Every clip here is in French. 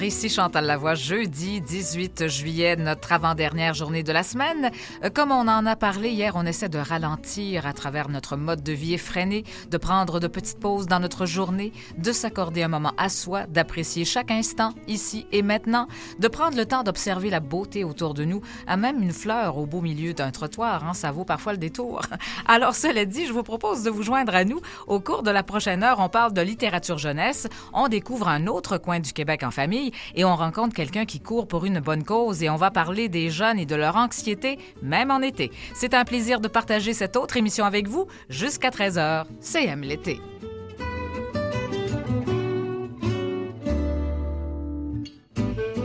Bonjour, ici Chantal Lavoie, jeudi 18 juillet, notre avant-dernière journée de la semaine. Comme on en a parlé hier, on essaie de ralentir à travers notre mode de vie effréné, de prendre de petites pauses dans notre journée, de s'accorder un moment à soi, d'apprécier chaque instant, ici et maintenant, de prendre le temps d'observer la beauté autour de nous, à même une fleur au beau milieu d'un trottoir, ça vaut parfois le détour. Alors, cela dit, je vous propose de vous joindre à nous. Au cours de la prochaine heure, on parle de littérature jeunesse, on découvre un autre coin du Québec en famille et on rencontre quelqu'un qui court pour une bonne cause et on va parler des jeunes et de leur anxiété, même en été. C'est un plaisir de partager cette autre émission avec vous jusqu'à 13h. C'est Aime l'été.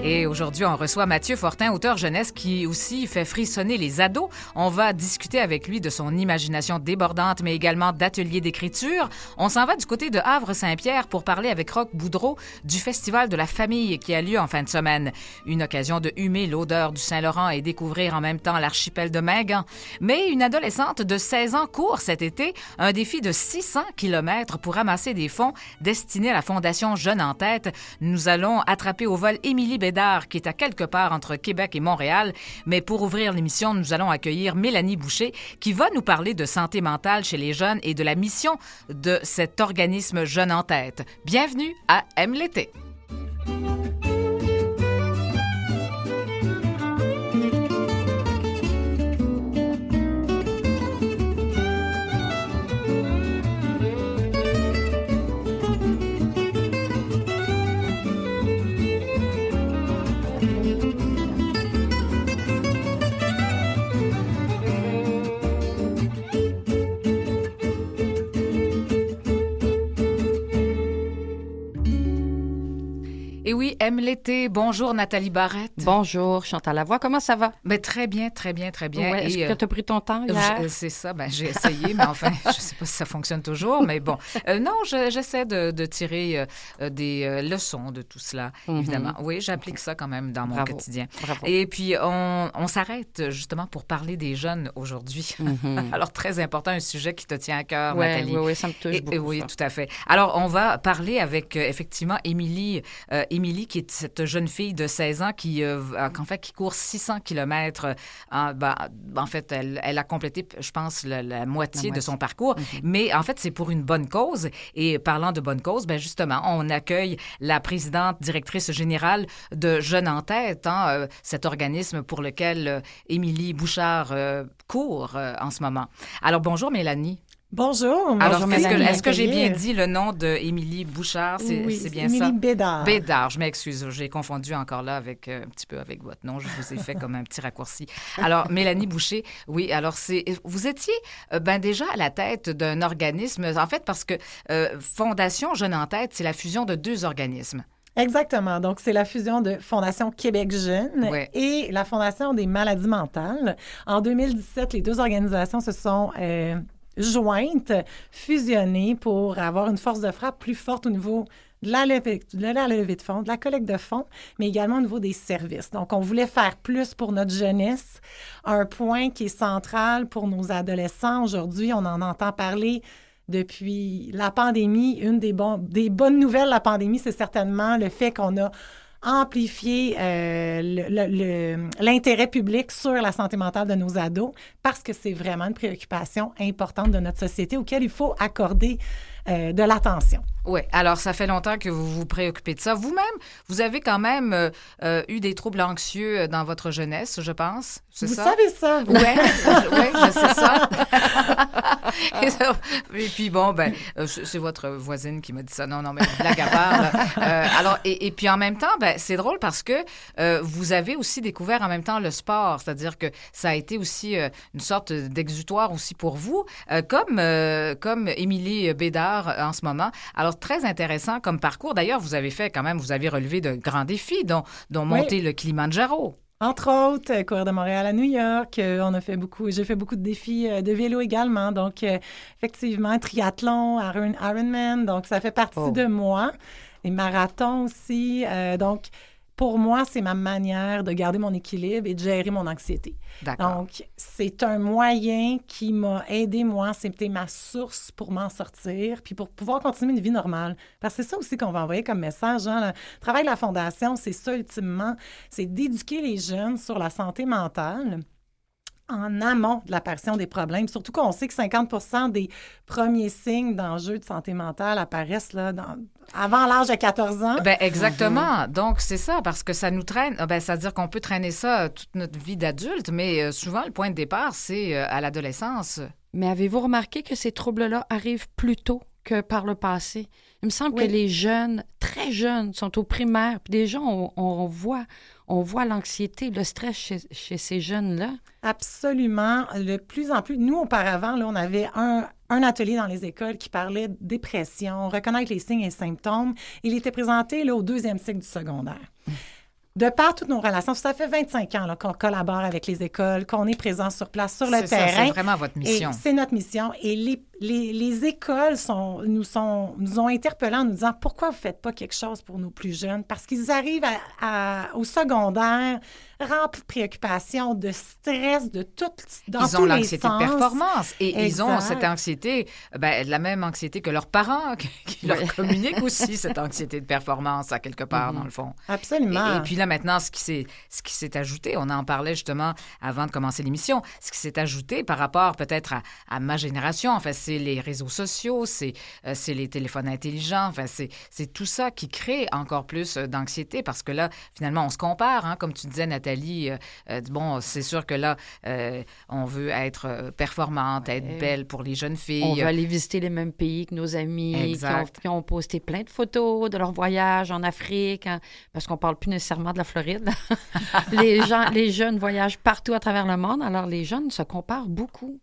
Et aujourd'hui, on reçoit Mathieu Fortin, auteur jeunesse qui aussi fait frissonner les ados. On va discuter avec lui de son imagination débordante, mais également d'ateliers d'écriture. On s'en va du côté de Havre-Saint-Pierre pour parler avec Roch Boudreau du Festival de la famille qui a lieu en fin de semaine. Une occasion de humer l'odeur du Saint-Laurent et découvrir en même temps l'archipel de Mingan. Mais une adolescente de 16 ans court cet été un défi de 600 km pour ramasser des fonds destinés à la Fondation Jeunes en tête. Nous allons attraper au vol Émilie Bédard, qui est à quelque part entre Québec et Montréal. Mais pour ouvrir l'émission, nous allons accueillir Mélanie Boucher, qui va nous parler de santé mentale chez les jeunes et de la mission de cet organisme Jeunes en tête. Bienvenue à Aime l'été. Et oui, Aime l'été. Bonjour, Nathalie Barrette. Bonjour, Chantal Lavoie. Comment ça va? Ben, très bien, très bien, très bien. Ouais, est-ce que tu as pris ton temps hier? C'est ça. Ben, j'ai essayé, mais enfin, je ne sais pas si ça fonctionne toujours. Mais bon, non, j'essaie de tirer des leçons de tout cela, évidemment. Oui, j'applique ça quand même dans mon quotidien. Bravo. Et puis, on s'arrête justement pour parler des jeunes aujourd'hui. Alors, très important, un sujet qui te tient à cœur, Nathalie. Oui, ça me touche beaucoup. Oui, ça. tout à fait. Alors, on va parler avec, effectivement, Émilie, qui est cette jeune fille de 16 ans qui court 600 km. En fait, elle a complété, je pense, la moitié de son parcours. Mais en fait, c'est pour une bonne cause. Et parlant de bonne cause, ben justement, on accueille la présidente directrice générale de Jeunes en tête, cet organisme pour lequel Émilie Bouchard court en ce moment. Alors, bonjour Mélanie. Bonjour. Alors, Bonjour, est-ce que j'ai bien dit le nom d'Émilie Bouchard? Oui, c'est bien Émilie ça? Émilie Bédard. Bédard, je m'excuse. J'ai confondu encore là avec un petit peu avec votre nom. Je vous ai fait comme un petit raccourci. Alors, Mélanie Boucher, oui, alors vous étiez déjà à la tête d'un organisme, en fait, parce que Fondation Jeunes en tête, c'est la fusion de deux organismes. Exactement. Donc, c'est la fusion de Fondation Québec Jeune et la Fondation des maladies mentales. En 2017, les deux organisations se sont jointes, fusionnées pour avoir une force de frappe plus forte au niveau de la levée de fonds, de la collecte de fonds, mais également au niveau des services. Donc, on voulait faire plus pour notre jeunesse, un point qui est central pour nos adolescents. Aujourd'hui, on en entend parler depuis la pandémie. Une des bonnes nouvelles de la pandémie, c'est certainement le fait qu'on a amplifier l'intérêt public sur la santé mentale de nos ados parce que c'est vraiment une préoccupation importante de notre société auquel il faut accorder de l'attention. Oui, alors ça fait longtemps que vous vous préoccupez de ça. Vous-même, vous avez quand même eu des troubles anxieux dans votre jeunesse, je pense. Vous savez ça, vous? Oui, je sais ça. Et puis bon, c'est votre voisine qui m'a dit ça. Non, mais blague à part. Alors, et puis en même temps, c'est drôle parce que vous avez aussi découvert en même temps le sport, c'est-à-dire que ça a été aussi une sorte d'exutoire aussi pour vous, comme Émilie Bédard en ce moment. Alors, très intéressant comme parcours. D'ailleurs, vous avez relevé de grands défis, dont monter le Kilimanjaro. Entre autres, courir de Montréal à New York, j'ai fait beaucoup de défis de vélo également. Donc, effectivement, triathlon, Ironman, donc ça fait partie de moi. Les marathons aussi. Donc, pour moi, c'est ma manière de garder mon équilibre et de gérer mon anxiété. D'accord. Donc, c'est un moyen qui m'a aidé, moi, c'était ma source pour m'en sortir, puis pour pouvoir continuer une vie normale. Parce que c'est ça aussi qu'on va envoyer comme message. Hein? Le travail de la Fondation, c'est ça, ultimement, c'est d'éduquer les jeunes sur la santé mentale en amont de l'apparition des problèmes. Surtout qu'on sait que 50% des premiers signes d'enjeux de santé mentale apparaissent là, avant l'âge de 14 ans. Ben exactement. Donc, c'est ça, parce que ça nous traîne. Ça veut dire qu'on peut traîner ça toute notre vie d'adulte, mais souvent, le point de départ, c'est à l'adolescence. Mais avez-vous remarqué que ces troubles-là arrivent plus tôt que par le passé? Il me semble que les jeunes, très jeunes, sont au primaire. Puis déjà, on voit l'anxiété, le stress chez ces jeunes-là. Absolument. De plus en plus. Nous, auparavant, là, on avait un atelier dans les écoles qui parlait de dépression, reconnaître les signes et symptômes. Il était présenté là, au 2e cycle du secondaire. De par toutes nos relations, ça fait 25 ans là, qu'on collabore avec les écoles, qu'on est présent sur place, sur le terrain. C'est vraiment votre mission. Et c'est notre mission. Et les écoles nous ont interpellés en nous disant « Pourquoi vous ne faites pas quelque chose pour nos plus jeunes? » Parce qu'ils arrivent au secondaire remplis de préoccupations, de stress, de tout, dans tous les sens. Ils ont l'anxiété de performance. Et ils ont cette anxiété, la même anxiété que leurs parents, qui leur communiquent aussi cette anxiété de performance, à quelque part, dans le fond. Absolument. Et puis là, maintenant, ce qui s'est ajouté, on en parlait justement avant de commencer l'émission, ce qui s'est ajouté par rapport peut-être à ma génération, enfin, c'est les réseaux sociaux, c'est les téléphones intelligents, enfin, c'est tout ça qui crée encore plus d'anxiété parce que là, finalement, on se compare, hein, comme tu disais, Nathalie, bon, c'est sûr que là, on veut être performante, être belle pour les jeunes filles. On veut aller visiter les mêmes pays que nos amis qui ont posté plein de photos de leur voyage en Afrique, hein, parce qu'on parle plus nécessairement de la Floride. Les jeunes voyagent partout à travers le monde, alors les jeunes se comparent beaucoup.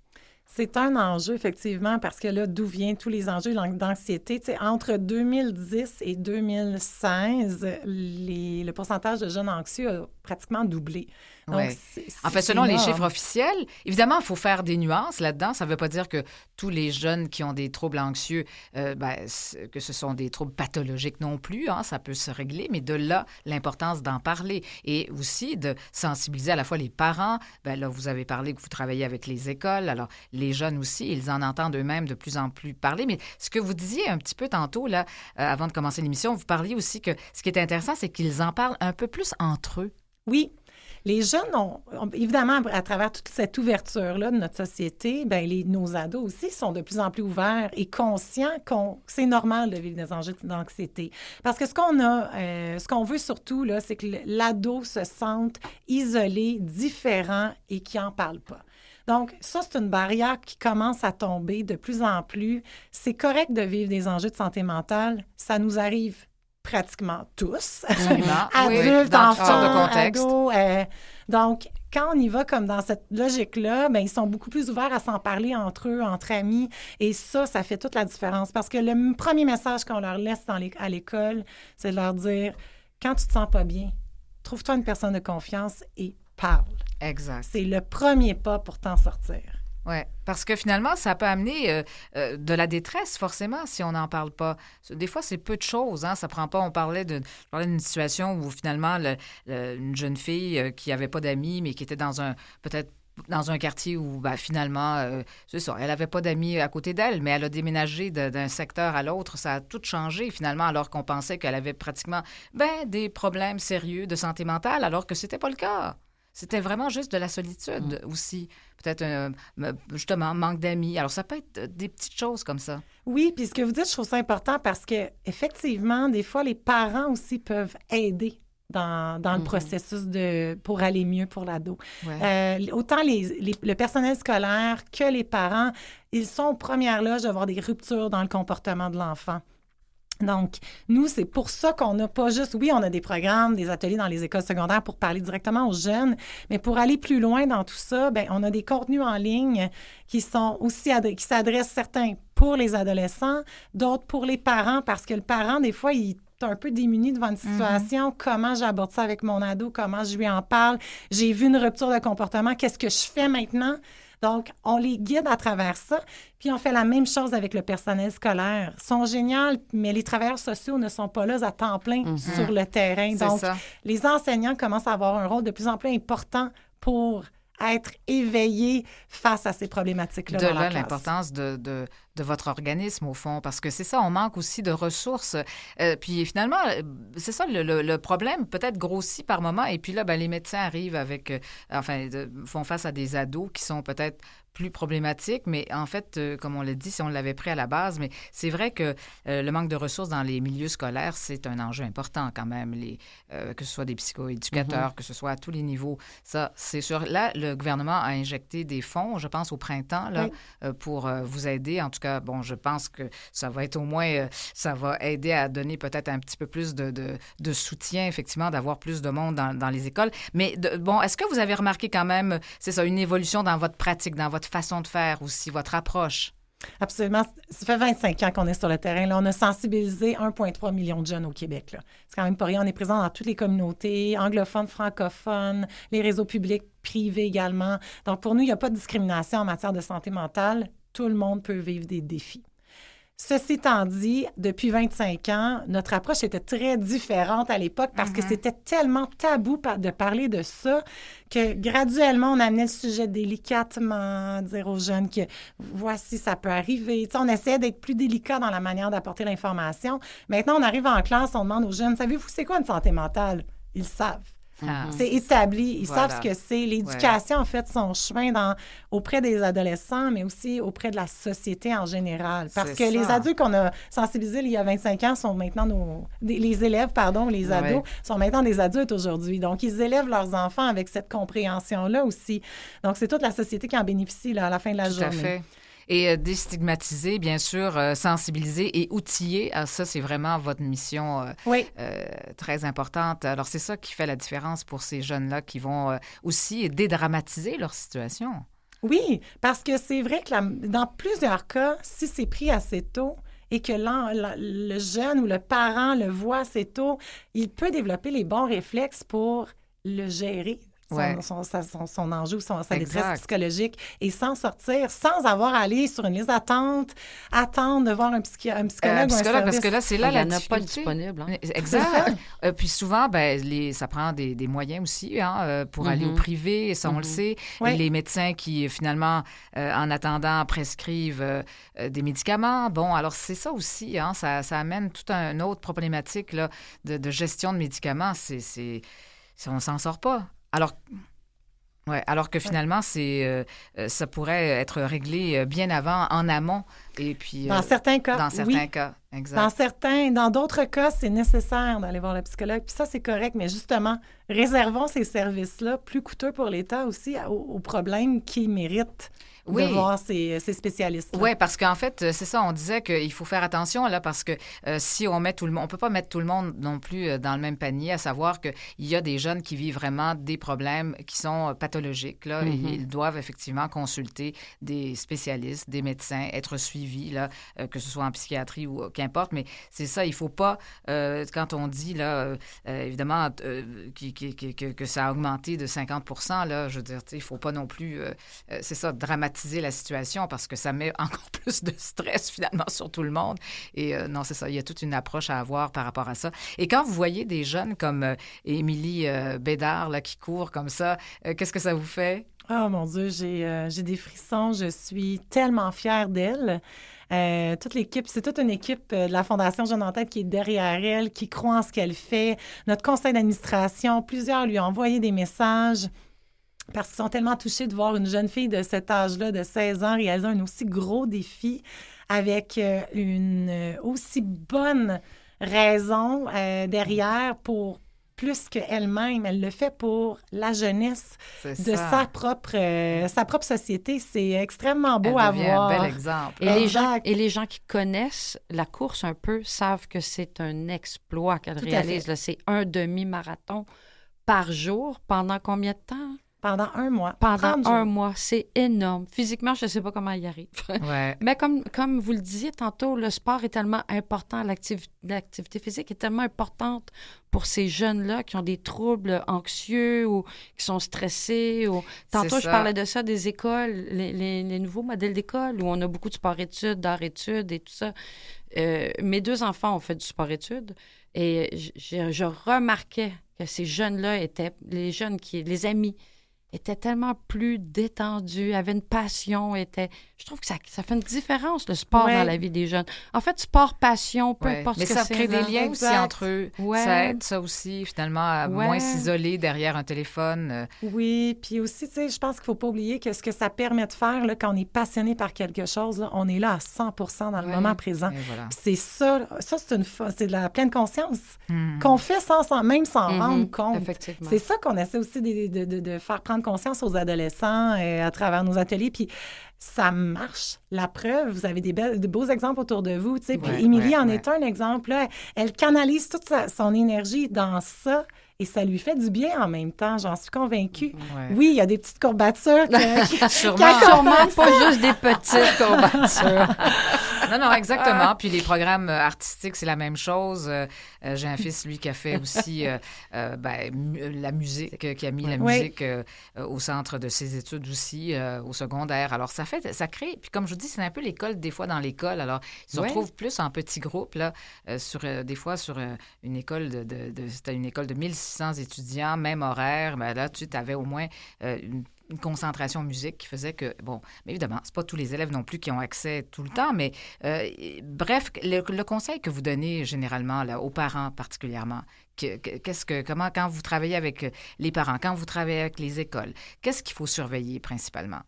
C'est un enjeu, effectivement, parce que là, d'où viennent tous les enjeux d'anxiété? Tu sais, entre 2010 et 2016, le pourcentage de jeunes anxieux a pratiquement doublé. Donc, en fait, selon les chiffres officiels, évidemment, il faut faire des nuances là-dedans. Ça ne veut pas dire que tous les jeunes qui ont des troubles anxieux, que ce sont des troubles pathologiques non plus. Hein, ça peut se régler, mais de là, l'importance d'en parler et aussi de sensibiliser à la fois les parents. Là, vous avez parlé que vous travaillez avec les écoles. Alors, les jeunes aussi, ils en entendent eux-mêmes de plus en plus parler. Mais ce que vous disiez un petit peu tantôt, là, avant de commencer l'émission, vous parliez aussi que ce qui est intéressant, c'est qu'ils en parlent un peu plus entre eux. Oui. Les jeunes ont évidemment, à travers toute cette ouverture-là de notre société, nos ados aussi sont de plus en plus ouverts et conscients que c'est normal de vivre des enjeux d'anxiété. Parce que ce qu'on veut surtout, là, c'est que l'ado se sente isolé, différent et qu'il n'en parle pas. Donc, ça, c'est une barrière qui commence à tomber de plus en plus. C'est correct de vivre des enjeux de santé mentale. Ça nous arrive pratiquement tous. Adultes, enfants, ados. Donc, quand on y va comme dans cette logique-là, ils sont beaucoup plus ouverts à s'en parler entre eux, entre amis. Et ça fait toute la différence. Parce que le premier message qu'on leur laisse à l'école, c'est de leur dire, quand tu te sens pas bien, trouve-toi une personne de confiance et parle. Exact. C'est le premier pas pour t'en sortir. Oui, parce que finalement, ça peut amener de la détresse, forcément, si on n'en parle pas. Des fois, c'est peu de choses. Hein? Ça prend pas... Je parlais d'une situation où, finalement, une jeune fille qui n'avait pas d'amis, mais qui était peut-être dans un quartier où, finalement, c'est ça, elle n'avait pas d'amis à côté d'elle, mais elle a déménagé d'un secteur à l'autre. Ça a tout changé, finalement, alors qu'on pensait qu'elle avait pratiquement des problèmes sérieux de santé mentale, alors que c'était pas le cas. C'était vraiment juste de la solitude aussi. Peut-être, justement, manque d'amis. Alors, ça peut être des petites choses comme ça. Oui, puis ce que vous dites, je trouve ça important parce que effectivement, des fois, les parents aussi peuvent aider dans le processus pour aller mieux pour l'ado. Ouais. Autant le personnel scolaire que les parents, ils sont aux premières loges d'avoir des ruptures dans le comportement de l'enfant. Donc, nous, c'est pour ça qu'on n'a pas juste... Oui, on a des programmes, des ateliers dans les écoles secondaires pour parler directement aux jeunes, mais pour aller plus loin dans tout ça, on a des contenus en ligne qui sont aussi... qui s'adressent certains pour les adolescents, d'autres pour les parents, parce que le parent, des fois, il est un peu démuni devant une situation. Comment j'aborde ça avec mon ado? Comment je lui en parle? J'ai vu une rupture de comportement. Qu'est-ce que je fais maintenant? Donc, on les guide à travers ça. Puis, on fait la même chose avec le personnel scolaire. Ils sont géniaux, mais les travailleurs sociaux ne sont pas là à temps plein sur le terrain. Donc, les enseignants commencent à avoir un rôle de plus en plus important pour être éveillés face à ces problématiques-là dans la classe. De là, l'importance de votre organisme, au fond, parce que c'est ça, on manque aussi de ressources. Puis finalement, c'est ça, le problème peut-être grossit par moment. Et puis là, les médecins arrivent font face à des ados qui sont peut-être plus problématiques, mais en fait, comme on l'a dit, si on l'avait pris à la base, mais c'est vrai que le manque de ressources dans les milieux scolaires, c'est un enjeu important quand même, que ce soit des psychoéducateurs, que ce soit à tous les niveaux. Ça, c'est sûr. Là, le gouvernement a injecté des fonds, je pense, au printemps, là, pour vous aider. En tout cas, bon, je pense que ça va être au moins, ça va aider à donner peut-être un petit peu plus de soutien, effectivement, d'avoir plus de monde dans les écoles. Mais est-ce que vous avez remarqué quand même, c'est ça, une évolution dans votre pratique, dans votre façon de faire aussi, votre approche? Absolument. Ça fait 25 ans qu'on est sur le terrain. Là, on a sensibilisé 1,3 million de jeunes au Québec. Là. C'est quand même pas rien. On est présent dans toutes les communautés, anglophones, francophones, les réseaux publics, privés également. Donc, pour nous, il n'y a pas de discrimination en matière de santé mentale. Tout le monde peut vivre des défis. Ceci étant dit, depuis 25 ans, notre approche était très différente à l'époque parce que c'était tellement tabou de parler de ça que graduellement, on amenait le sujet délicatement, dire aux jeunes que voici, ça peut arriver. On essayait d'être plus délicat dans la manière d'apporter l'information. Maintenant, on arrive en classe, on demande aux jeunes, savez-vous c'est quoi une santé mentale? Ils savent. C'est établi. Ils savent ce que c'est. L'éducation, en fait, son chemin auprès des adolescents, mais aussi auprès de la société en général. Parce que les adultes qu'on a sensibilisés il y a 25 ans sont maintenant les élèves, les ados, sont maintenant des adultes aujourd'hui. Donc, ils élèvent leurs enfants avec cette compréhension-là aussi. Donc, c'est toute la société qui en bénéficie là, à la fin de la journée. Tout à fait. Et déstigmatiser, bien sûr, sensibiliser et outiller, ça, c'est vraiment votre mission très importante. Alors, c'est ça qui fait la différence pour ces jeunes-là qui vont aussi dédramatiser leur situation. Oui, parce que c'est vrai que dans plusieurs cas, si c'est pris assez tôt et que le jeune ou le parent le voit assez tôt, il peut développer les bons réflexes pour le gérer. Son enjeu, sa détresse psychologique et s'en sortir sans avoir à aller sur une liste d'attente, attendre de voir un psychologue ou un service. Parce que là, c'est là la difficulté. Il n'y en a pas disponible. Hein? Exact. Puis souvent, ça prend des moyens aussi pour aller au privé, ça on le sait. Oui. Les médecins qui, finalement, en attendant, prescrivent des médicaments. Bon, alors c'est ça aussi, ça amène toute une autre problématique là, de gestion de médicaments. On ne s'en sort pas. Alors que finalement, ça pourrait être réglé bien avant, en amont. Et puis, dans certains cas, dans certains cas, exact. Dans d'autres cas, c'est nécessaire d'aller voir le psychologue. Puis ça, c'est correct, mais justement, réservons ces services-là plus coûteux pour l'État aussi aux problèmes qui méritent de voir ces spécialistes-là. Oui, parce qu'en fait, c'est ça, on disait qu'il faut faire attention, là, parce que si on met tout le monde, on ne peut pas mettre tout le monde non plus dans le même panier, à savoir qu'il y a des jeunes qui vivent vraiment des problèmes qui sont pathologiques, là, et ils doivent effectivement consulter des spécialistes, des médecins, être suivis, là, que ce soit en psychiatrie ou qu'importe, mais c'est ça, il ne faut pas, quand on dit, là, évidemment, que ça a augmenté de 50%, là, je veux dire, il ne faut pas non plus, c'est ça, dramatiser la situation parce que ça met encore plus de stress finalement sur tout le monde. Et non, c'est ça, il y a toute une approche à avoir par rapport à ça. Et quand vous voyez des jeunes comme Émilie Bédard là, qui courent comme ça, qu'est-ce que ça vous fait? Oh mon Dieu, j'ai des frissons. Je suis tellement fière d'elle. Toute l'équipe, c'est toute une équipe de la Fondation Jeunes en Tête qui est derrière elle, qui croit en ce qu'elle fait. Notre conseil d'administration, plusieurs lui ont envoyé des messages parce qu'ils sont tellement touchés de voir une jeune fille de cet âge-là, de 16 ans, réaliser un aussi gros défi avec une aussi bonne raison derrière pour plus qu'elle-même. Elle le fait pour la jeunesse de sa propre société. C'est extrêmement beau à voir. Un bel exemple. Et les gens qui connaissent la course un peu savent que c'est un exploit qu'elle réalise. Là, c'est un demi-marathon par jour pendant combien de temps? Pendant 1 mois. Pendant 1 mois, c'est énorme. Physiquement, je ne sais pas comment il arrive. Ouais. Mais comme vous le disiez tantôt, le sport est tellement important, l'activité physique est tellement importante pour ces jeunes-là qui ont des troubles anxieux ou qui sont stressés. Tantôt, je parlais de ça, des écoles, les nouveaux modèles d'école où on a beaucoup de sport-études, d'art-études et tout ça. Mes 2 enfants ont fait du sport-études et je remarquais que ces jeunes-là étaient, les amis, étaient tellement plus détendus, avaient une passion, je trouve que ça fait une différence, le sport dans la vie des jeunes. En fait, sport, passion, peu importe ce que c'est. Mais ça crée des liens aussi entre eux. Ça aide ça aussi, finalement, à moins s'isoler derrière un téléphone. Oui, puis aussi, tu sais, je pense qu'il ne faut pas oublier que ce que ça permet de faire là, quand on est passionné par quelque chose, là, on est là à 100% dans le moment présent. Voilà. C'est ça c'est de la pleine conscience qu'on fait même sans rendre compte. C'est ça qu'on essaie aussi de faire prendre conscience aux adolescents à travers nos ateliers. Puis ça marche. La preuve, vous avez de beaux exemples autour de vous. Tu sais. Puis Émilie en est un exemple. Là. Elle canalise toute son énergie dans ça. Et ça lui fait du bien en même temps, j'en suis convaincue. Ouais. Oui, il y a des petites courbatures. Sûrement pas juste des petites courbatures. Non, exactement. Puis les programmes artistiques, c'est la même chose. J'ai un fils, lui, qui a fait aussi la musique, qui a mis la musique au centre de ses études aussi, au secondaire. Alors, ça crée. Puis comme je vous dis, c'est un peu l'école, des fois, dans l'école. Alors, ils se retrouvent plus en petits groupes, là, des fois, sur une école c'était une école de 1600 étudiants, même horaire, mais là, tu avais au moins une concentration musique qui faisait que, bon, mais évidemment, c'est pas tous les élèves non plus qui ont accès tout le temps, mais bref, le conseil que vous donnez généralement là, aux parents particulièrement, quand vous travaillez avec les parents, quand vous travaillez avec les écoles, qu'est-ce qu'il faut surveiller principalement?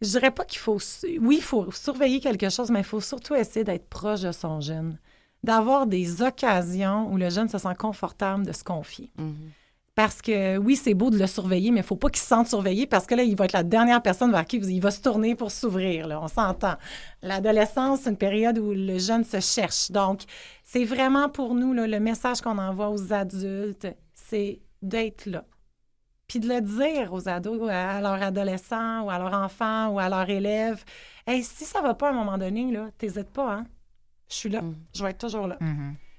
Je dirais pas qu'il faut... Oui, il faut surveiller quelque chose, mais il faut surtout essayer d'être proche de son jeune, d'avoir des occasions où le jeune se sent confortable de se confier. Parce que, oui, c'est beau de le surveiller, mais il ne faut pas qu'il se sente surveillé parce que là, il va être la dernière personne vers qui il va se tourner pour s'ouvrir. Là, on s'entend. L'adolescence, c'est une période où le jeune se cherche. Donc, c'est vraiment pour nous, là, le message qu'on envoie aux adultes, c'est d'être là. Puis de le dire aux ados, à leurs adolescents ou à leurs enfants ou à leurs élèves. Hey, si ça ne va pas à un moment donné, là, t'hésites pas, hein? Je suis là. Je vais être toujours là. Tu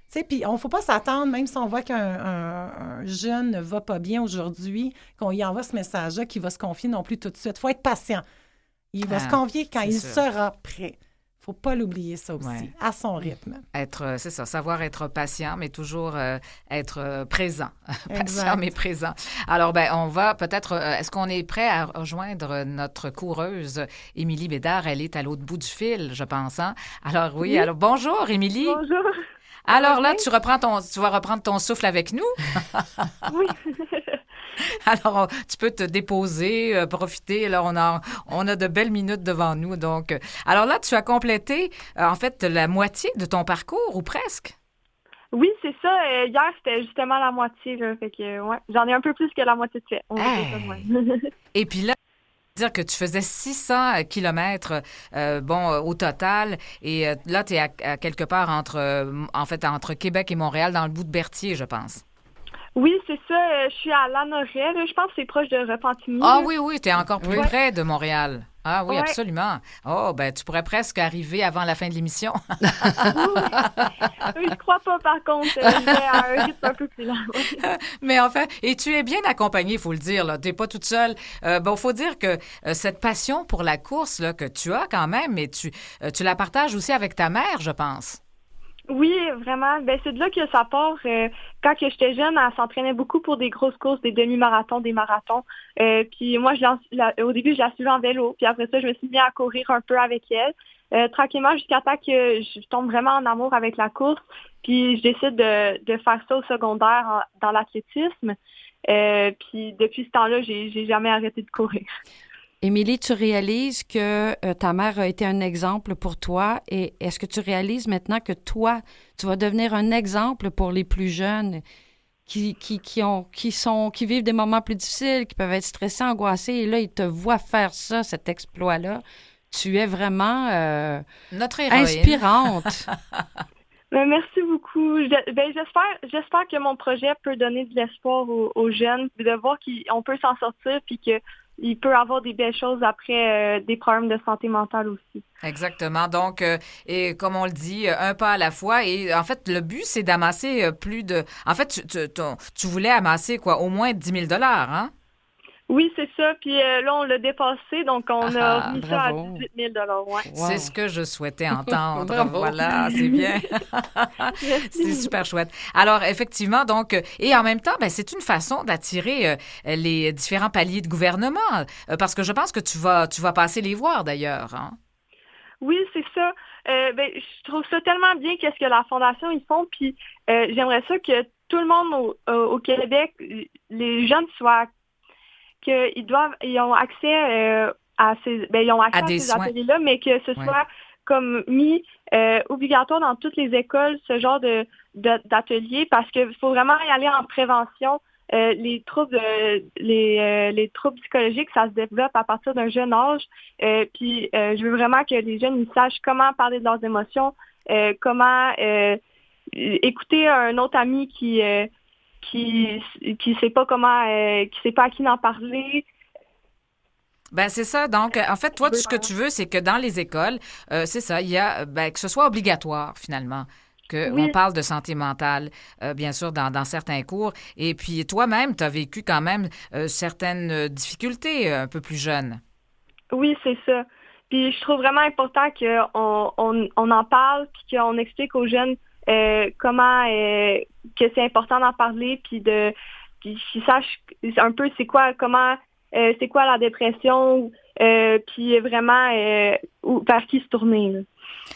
sais, puis on ne faut pas s'attendre, même si on voit qu'un jeune ne va pas bien aujourd'hui, qu'on y envoie ce message-là, qu'il va se confier non plus tout de suite. Il faut être patient. Il va se confier quand il sera prêt. Il ne faut pas l'oublier, ça aussi, à son rythme. C'est ça, savoir être patient, mais toujours être présent. Patient, mais présent. Alors, on va peut-être... est-ce qu'on est prêt à rejoindre notre coureuse, Émilie Bédard? Elle est à l'autre bout du fil, je pense. Hein? Alors, oui. Alors, bonjour, Émilie. Bonjour. Alors là, tu vas reprendre ton souffle avec nous? Oui. Alors, tu peux te déposer, profiter. Là, on a de belles minutes devant nous. Donc, alors là, tu as complété, en fait, la moitié de ton parcours, ou presque? Oui, c'est ça. Hier, c'était justement la moitié. Là, fait que, j'en ai un peu plus que la moitié de fait. Et puis là, dire que tu faisais 600 kilomètres au total. Et là, tu es à quelque part entre Québec et Montréal, dans le bout de Berthier, je pense. Oui, c'est ça. Je suis à Lanoret. Je pense que c'est proche de Repentigny. Ah oui, tu es encore plus près de Montréal. Ah oui, absolument. Oh, tu pourrais presque arriver avant la fin de l'émission. Oui, je crois pas, par contre. Je vais à un rythme un peu plus lent. Mais enfin, et tu es bien accompagnée, il faut le dire. Tu n'es pas toute seule. Faut dire que cette passion pour la course là, que tu as quand même, mais tu la partages aussi avec ta mère, je pense. Oui, vraiment. C'est de là que ça part. Quand j'étais jeune, elle s'entraînait beaucoup pour des grosses courses, des demi-marathons, des marathons. Puis moi, au début, je la suivais en vélo. Puis après ça, je me suis mis à courir un peu avec elle. Tranquillement, jusqu'à temps que je tombe vraiment en amour avec la course. Puis je décide de faire ça au secondaire dans l'athlétisme. Puis depuis ce temps-là, j'ai jamais arrêté de courir. Émilie, tu réalises que ta mère a été un exemple pour toi et est-ce que tu réalises maintenant que toi, tu vas devenir un exemple pour les plus jeunes qui vivent des moments plus difficiles, qui peuvent être stressés, angoissés et là, ils te voient faire ça, cet exploit-là. Tu es vraiment notre héroïne. Inspirante. Merci beaucoup. J'espère que mon projet peut donner de l'espoir aux jeunes, de voir qu'on peut s'en sortir puis qu'il peut avoir des belles choses après des problèmes de santé mentale aussi. Exactement. Donc, et comme on le dit, un pas à la fois. Et en fait, le but, c'est d'amasser plus de... En fait, tu voulais amasser quoi, au moins 10 000 hein? Oui, c'est ça. Puis là, on l'a dépassé, donc on a mis ça à 18 000 ouais. Wow. C'est ce que je souhaitais entendre. Bravo. Voilà, c'est bien. C'est super chouette. Alors, effectivement, donc, et en même temps, ben, c'est une façon d'attirer les différents paliers de gouvernement, parce que je pense que tu vas passer les voir, d'ailleurs. Hein? Oui, c'est ça. Je trouve ça tellement bien qu'est-ce que la Fondation, ils font, puis j'aimerais ça que tout le monde au Québec, les jeunes soient ils ont accès à ces ateliers-là, mais que ce soit comme mis obligatoire dans toutes les écoles, ce genre d'ateliers, parce qu'il faut vraiment y aller en prévention. Les troubles psychologiques, ça se développe à partir d'un jeune âge. Puis je veux vraiment que les jeunes ils sachent comment parler de leurs émotions, comment écouter un autre ami qui sait pas comment, qui sait pas à qui en parler. Ben c'est ça. Donc, en fait, toi, ce que tu veux, c'est que dans les écoles, c'est ça, il y a que ce soit obligatoire finalement. On parle de santé mentale, bien sûr, dans certains cours. Et puis, toi-même, tu as vécu quand même certaines difficultés un peu plus jeune. Oui, c'est ça. Puis, je trouve vraiment important qu'on en parle puis qu'on explique aux jeunes comment que c'est important d'en parler puis qu'ils sachent un peu c'est quoi la dépression puis vraiment vers qui se tourner. Là.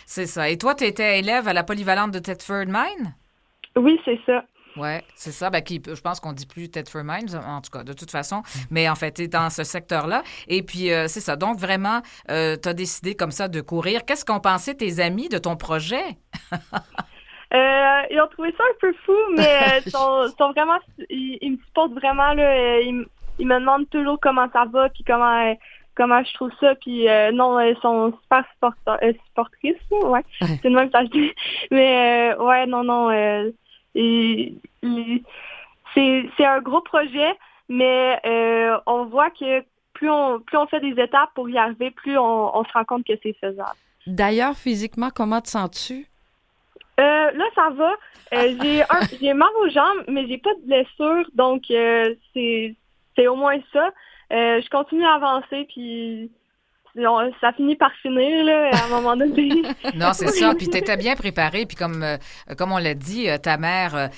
C'est ça. Et toi, tu étais élève à la polyvalente de Thetford Mines? Oui, c'est ça. Oui, c'est ça. Ben, je pense qu'on ne dit plus Thetford Mines, en tout cas, de toute façon. Mais en fait, tu es dans ce secteur-là. Et puis, c'est ça. Donc, vraiment, tu as décidé comme ça de courir. Qu'est-ce qu'ont pensé tes amis de ton projet? Ils ont trouvé ça un peu fou, mais sont vraiment... Ils me supportent vraiment. Là, ils me demandent toujours comment ça va puis comment je trouve ça, puis non, elles sont super supportrices, ouais. C'est le même que je dis. Mais ouais, non, c'est un gros projet, mais on voit que plus on fait des étapes pour y arriver, plus on se rend compte que c'est faisable. D'ailleurs, physiquement, comment te sens-tu? Là, ça va. J'ai mal aux jambes, mais j'ai pas de blessure, donc c'est au moins ça. Je continue à avancer, puis ça finit par finir, là, à un moment donné. Non, c'est ça. Puis tu étais bien préparée. Puis comme on l'a dit, ta mère,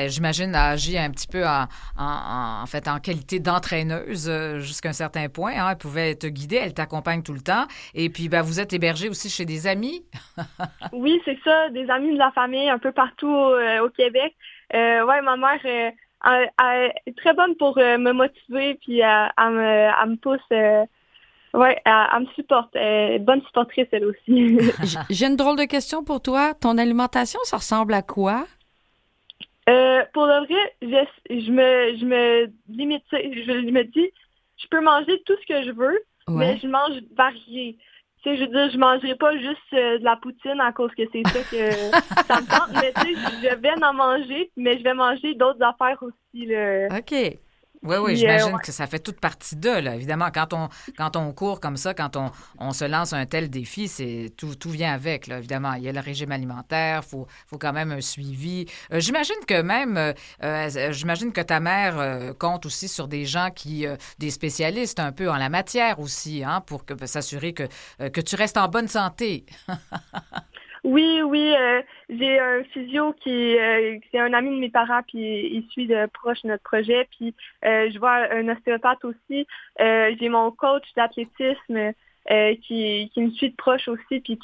j'imagine, a agi un petit peu en fait en qualité d'entraîneuse jusqu'à un certain point. Hein. Elle pouvait te guider, elle t'accompagne tout le temps. Et puis, vous êtes hébergée aussi chez des amis? Oui, c'est ça. Des amis de la famille un peu partout au Québec. Ouais, ma mère... elle est très bonne pour me motiver, puis elle me pousse, elle me supporte. Bonne supportrice, elle aussi. J'ai une drôle de question pour toi. Ton alimentation, ça ressemble à quoi? Pour le vrai, je me limite, je me dis, je peux manger tout ce que je veux, mais je mange varié. Tu sais, je veux dire, je mangerai pas juste de la poutine à cause que c'est ça que ça me tente, mais tu sais, je vais en manger, mais je vais manger d'autres affaires aussi, là. OK. Oui, j'imagine que ça fait toute partie d'eux, là. Évidemment, quand on court comme ça, quand on se lance un tel défi, c'est tout vient avec, là. Évidemment, il y a le régime alimentaire, faut quand même un suivi. J'imagine que ta mère compte aussi sur des gens des spécialistes un peu en la matière aussi, hein, pour s'assurer que tu restes en bonne santé. Oui, j'ai un physio c'est un ami de mes parents, puis il suit de proche notre projet, puis je vois un ostéopathe aussi. J'ai mon coach d'athlétisme qui me suit de proche aussi, puis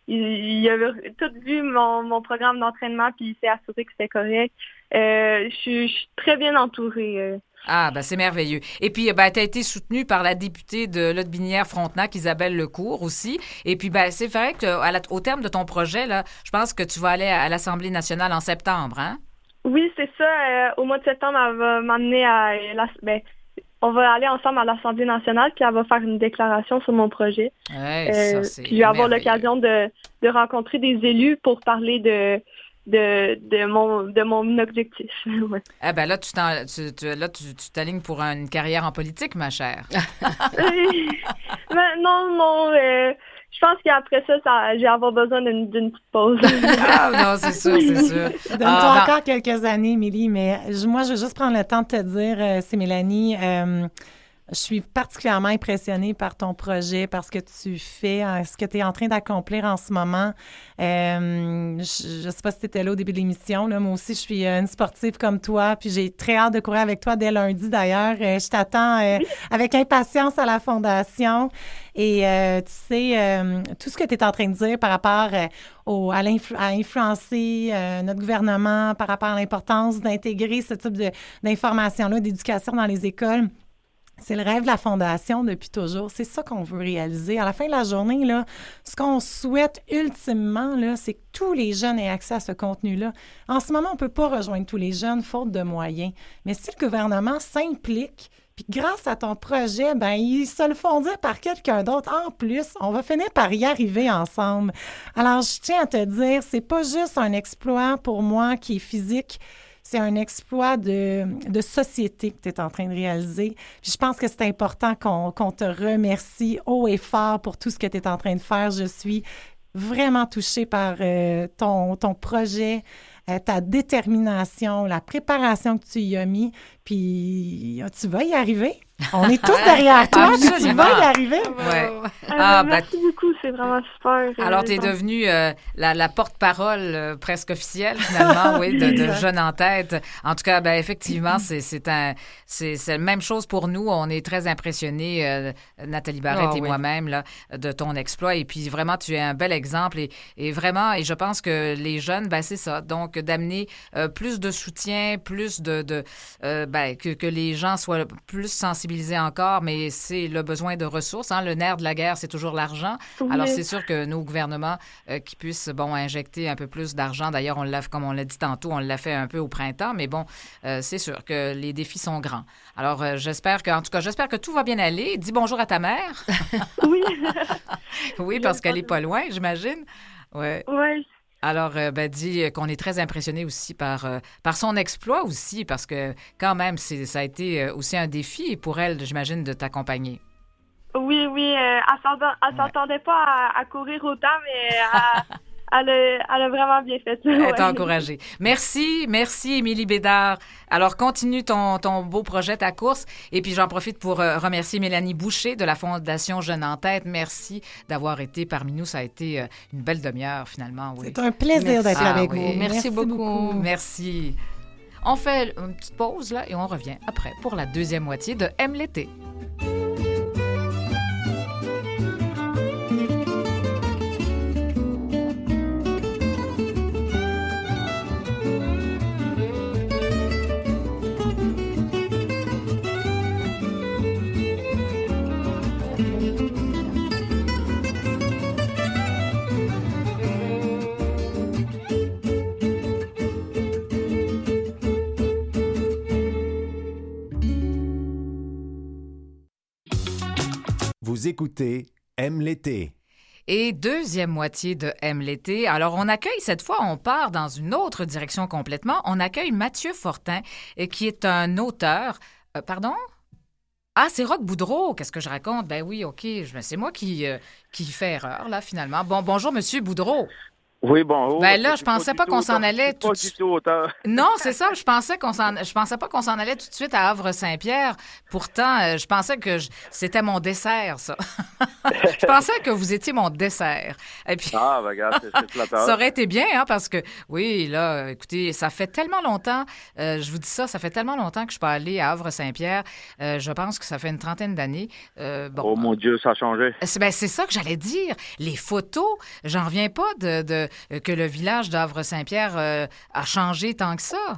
il a tout vu mon programme d'entraînement, puis il s'est assuré que c'était correct. Je suis très bien entourée. Ah, c'est merveilleux. Et puis, tu as été soutenue par la députée de Lotbinière-Frontenac, Isabelle Lecourt aussi. Et puis, c'est vrai qu'au terme de ton projet, là, je pense que tu vas aller à l'Assemblée nationale en septembre, hein? Oui, c'est ça. Au mois de septembre, elle va m'emmener on va aller ensemble à l'Assemblée nationale, puis elle va faire une déclaration sur mon projet. Ouais, ça, c'est puis je vais avoir l'occasion de rencontrer des élus pour parler de de mon objectif. Ouais. Eh ben là, tu t'alignes pour une carrière en politique, ma chère. Mais non, je pense qu'après ça, je vais avoir besoin d'une petite pause. Ah non, c'est sûr. Donne-toi encore quelques années, Émilie, mais moi, je veux juste prendre le temps de te dire, c'est Mélanie, je suis particulièrement impressionnée par ton projet, par ce que tu fais, ce que tu es en train d'accomplir en ce moment. Je ne sais pas si tu étais là au début de l'émission. Là, moi aussi, je suis une sportive comme toi, puis j'ai très hâte de courir avec toi dès lundi, d'ailleurs. Je t'attends avec impatience à la Fondation. Et tu sais, tout ce que tu es en train de dire par rapport à influencer notre gouvernement, par rapport à l'importance d'intégrer ce type d'informations-là, d'éducation dans les écoles, c'est le rêve de la Fondation depuis toujours. C'est ça qu'on veut réaliser. À la fin de la journée, là, ce qu'on souhaite ultimement, là, c'est que tous les jeunes aient accès à ce contenu-là. En ce moment, on ne peut pas rejoindre tous les jeunes, faute de moyens. Mais si le gouvernement s'implique, puis grâce à ton projet, ben ils se le font dire par quelqu'un d'autre. En plus, on va finir par y arriver ensemble. Alors, je tiens à te dire, c'est pas juste un exploit pour moi qui est physique. C'est un exploit de société que tu es en train de réaliser. Puis je pense que c'est important qu'on te remercie haut et fort pour tout ce que tu es en train de faire. Je suis vraiment touchée par ton projet, ta détermination, la préparation que tu y as mis. Puis tu vas y arriver. On est tous derrière toi, puis tu vas y arriver. Ouais. Merci beaucoup, c'est vraiment super. Alors, tu es devenue la porte-parole presque officielle, finalement, oui, de Jeunes en tête. En tout cas, effectivement, c'est la même chose pour nous. On est très impressionnés, Nathalie Barrette et moi-même, là, de ton exploit. Et puis, vraiment, tu es un bel exemple. Et vraiment, et je pense que les jeunes, c'est ça. Donc, d'amener plus de soutien, plus que les gens soient plus sensibilisés encore, mais c'est le besoin de ressources. Hein. Le nerf de la guerre, c'est toujours l'argent. Oui. Alors, c'est sûr que nos gouvernements qui puissent, injecter un peu plus d'argent. D'ailleurs, comme on l'a dit tantôt, on l'a fait un peu au printemps, mais c'est sûr que les défis sont grands. Alors, j'espère que tout va bien aller. Dis bonjour à ta mère. Oui. Oui, parce qu'elle n'est pas loin, j'imagine. Ouais. Oui. Alors, dis qu'on est très impressionné aussi par son exploit aussi, parce que quand même, ça a été aussi un défi pour elle, j'imagine, de t'accompagner. Oui, elle s'entendait pas à courir autant, mais elle a vraiment bien fait. Elle t'a encouragée. Merci, Émilie Bédard. Alors, continue ton beau projet, ta course. Et puis, j'en profite pour remercier Mélanie Boucher de la Fondation Jeunes en tête. Merci d'avoir été parmi nous. Ça a été une belle demi-heure, finalement. Oui. C'est un plaisir d'être avec vous. Merci beaucoup. Merci. On fait une petite pause, là, et on revient après pour la deuxième moitié de Aime l'été. Vous écoutez Aime l'été. Et deuxième moitié de Aime l'été. Alors, on accueille, cette fois, on part dans une autre direction complètement. On accueille Mathieu Fortin, qui est un auteur... pardon? Ah, c'est Roch Boudreau. Qu'est-ce que je raconte? Ben oui, OK. C'est moi qui fais erreur, là, finalement. Bonjour, Monsieur Boudreau. Oui, bon. Là, je pensais pas qu'on s'en allait tout de suite. Non, c'est ça. Je pensais pas qu'on s'en allait tout de suite à Havre-Saint-Pierre. Pourtant, je pensais que c'était mon dessert, ça. Je pensais que vous étiez mon dessert. Et puis, regarde, c'est flatteur. Ça aurait été bien, hein, parce que, oui, là, écoutez, ça fait tellement longtemps, je vous dis ça fait tellement longtemps que je suis pas allée à Havre-Saint-Pierre. Je pense que ça fait une trentaine d'années. Oh mon Dieu, ça a changé. C'est ça que j'allais dire. Les photos, j'en reviens pas que le village d'Havre-Saint-Pierre a changé tant que ça.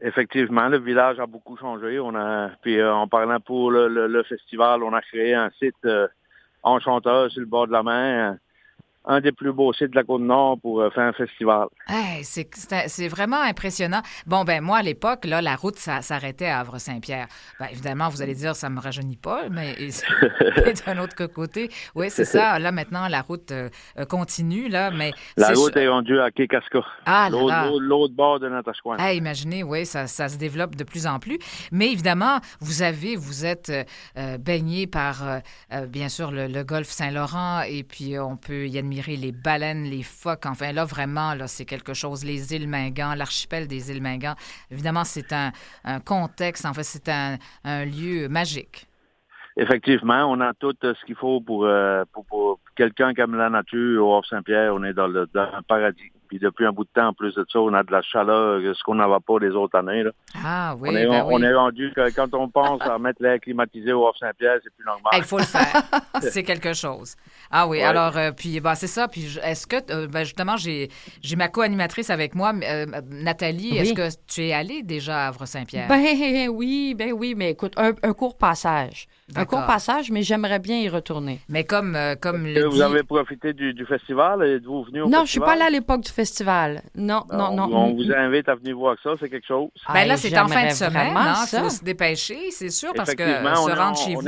Effectivement, le village a beaucoup changé. En parlant pour le festival, on a créé un site enchanteur sur le bord de la mer. un des plus beaux sites de la Côte-Nord pour faire un festival. Hey, c'est vraiment impressionnant. Bon, ben moi, à l'époque, là, la route, ça s'arrêtait à Havre-Saint-Pierre. Ben, évidemment, vous allez dire, ça me rajeunit pas, mais d'un autre côté, oui, c'est ça. Là, maintenant, la route continue, là, mais... La route est rendue à Quai-Casca, ah, là. l'autre bord de Natashquan. Hey, imaginez, oui, ça se développe de plus en plus. Mais évidemment, vous êtes baigné par, bien sûr, le golfe Saint-Laurent, et puis on peut y admirer les baleines, les phoques. Enfin, là, vraiment, là, c'est quelque chose. Les îles Mingan, l'archipel des îles Mingan. Évidemment, c'est un contexte. En fait, c'est un lieu magique. Effectivement, on a tout ce qu'il faut pour quelqu'un qui aime la nature au Havre-Saint-Pierre. On est dans un paradis. Puis depuis un bout de temps, en plus de ça, on a de la chaleur, ce qu'on n'avait pas les autres années. Là. Ah oui, on est rendu que quand on pense à mettre l'air climatisé au Havre-Saint-Pierre, c'est plus normal. Il faut le faire. C'est quelque chose. Ah oui, ouais. Alors, puis c'est ça. Puis est-ce que, justement, j'ai ma co-animatrice avec moi, Nathalie. Oui. Est-ce que tu es allée déjà à Havre-Saint-Pierre? Ben oui, mais écoute, un court passage. D'accord. Un court passage, mais j'aimerais bien y retourner. Mais comme le vous avez profité du festival? Êtes-vous venu au festival? Non, je suis pas allée à l'époque du festival. Non. On vous invite à venir voir ça, c'est quelque chose. Ben là, c'est en fin de semaine, il faut se dépêcher, c'est sûr, parce que se rendre chez vous,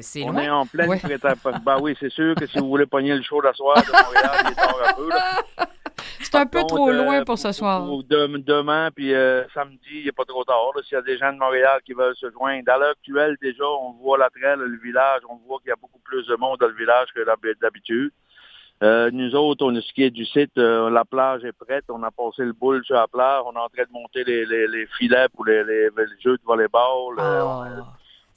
c'est loin. On est en pleine préparation. Ben oui, c'est sûr que si vous voulez pogner le show d'asseoir de Montréal, il est tard un peu, là. C'est un peu trop loin pour ce soir. Demain, puis samedi, il n'est pas trop tard. S'il y a des gens de Montréal qui veulent se joindre. À l'heure actuelle, déjà, on voit l'attrait, le village. On voit qu'il y a beaucoup plus de monde dans le village que d'habitude. Nous autres, ce qui est du site, la plage est prête. On a passé le boule sur la plage. On est en train de monter les filets pour les jeux de volleyball.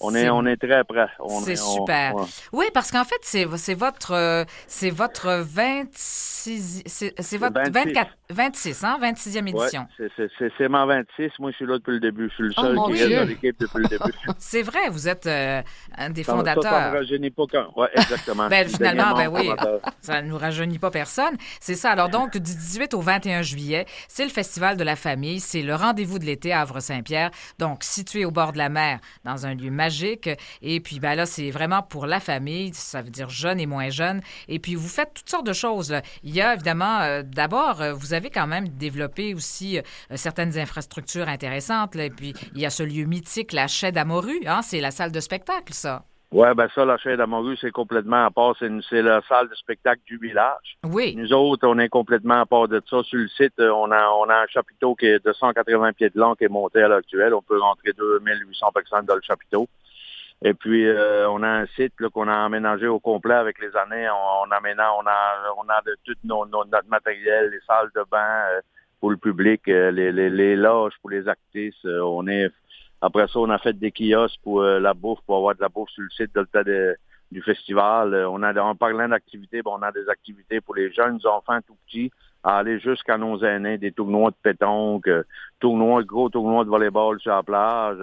On est très prêts. C'est super. Oui, parce qu'en fait, c'est votre 26e édition. Ouais, c'est ma 26. Moi, je suis là depuis le début. Je suis le seul qui reste dans l'équipe depuis le début. C'est vrai, vous êtes un des fondateurs. Ça ne rajeunit pas quand. Oui, exactement. Finalement, oui, ça ne nous rajeunit pas personne. C'est ça. Alors donc, du 18 au 21 juillet, c'est le Festival de la famille. C'est le rendez-vous de l'été à Havre-Saint-Pierre. Donc, situé au bord de la mer, dans un lieu magique. Et puis, là, c'est vraiment pour la famille. Ça veut dire jeunes et moins jeunes. Et puis, vous faites toutes sortes de choses, là. Il y a évidemment, d'abord, vous avez quand même développé aussi certaines infrastructures intéressantes, là. Et puis, il y a ce lieu mythique, la Chaie d'Amorue, hein? C'est la salle de spectacle, ça. Oui, ça, la Chaie d'Amorue, c'est complètement à part. C'est la salle de spectacle du village. Oui. Nous autres, on est complètement à part de ça. Sur le site, on a un chapiteau qui est de 180 pieds de long qui est monté à l'heure actuelle. On peut rentrer 2800 personnes dans le chapiteau. Et puis, on a un site là, qu'on a aménagé au complet avec les années. On a de tout notre matériel, les salles de bain pour le public, les loges pour les actrices. Après ça, on a fait des kiosques pour la bouffe, pour avoir de la bouffe sur le site du festival. En parlant d'activités, on a des activités pour les jeunes enfants tout petits, à aller jusqu'à nos aînés, des tournois de pétanque, gros tournois de volleyball sur la plage,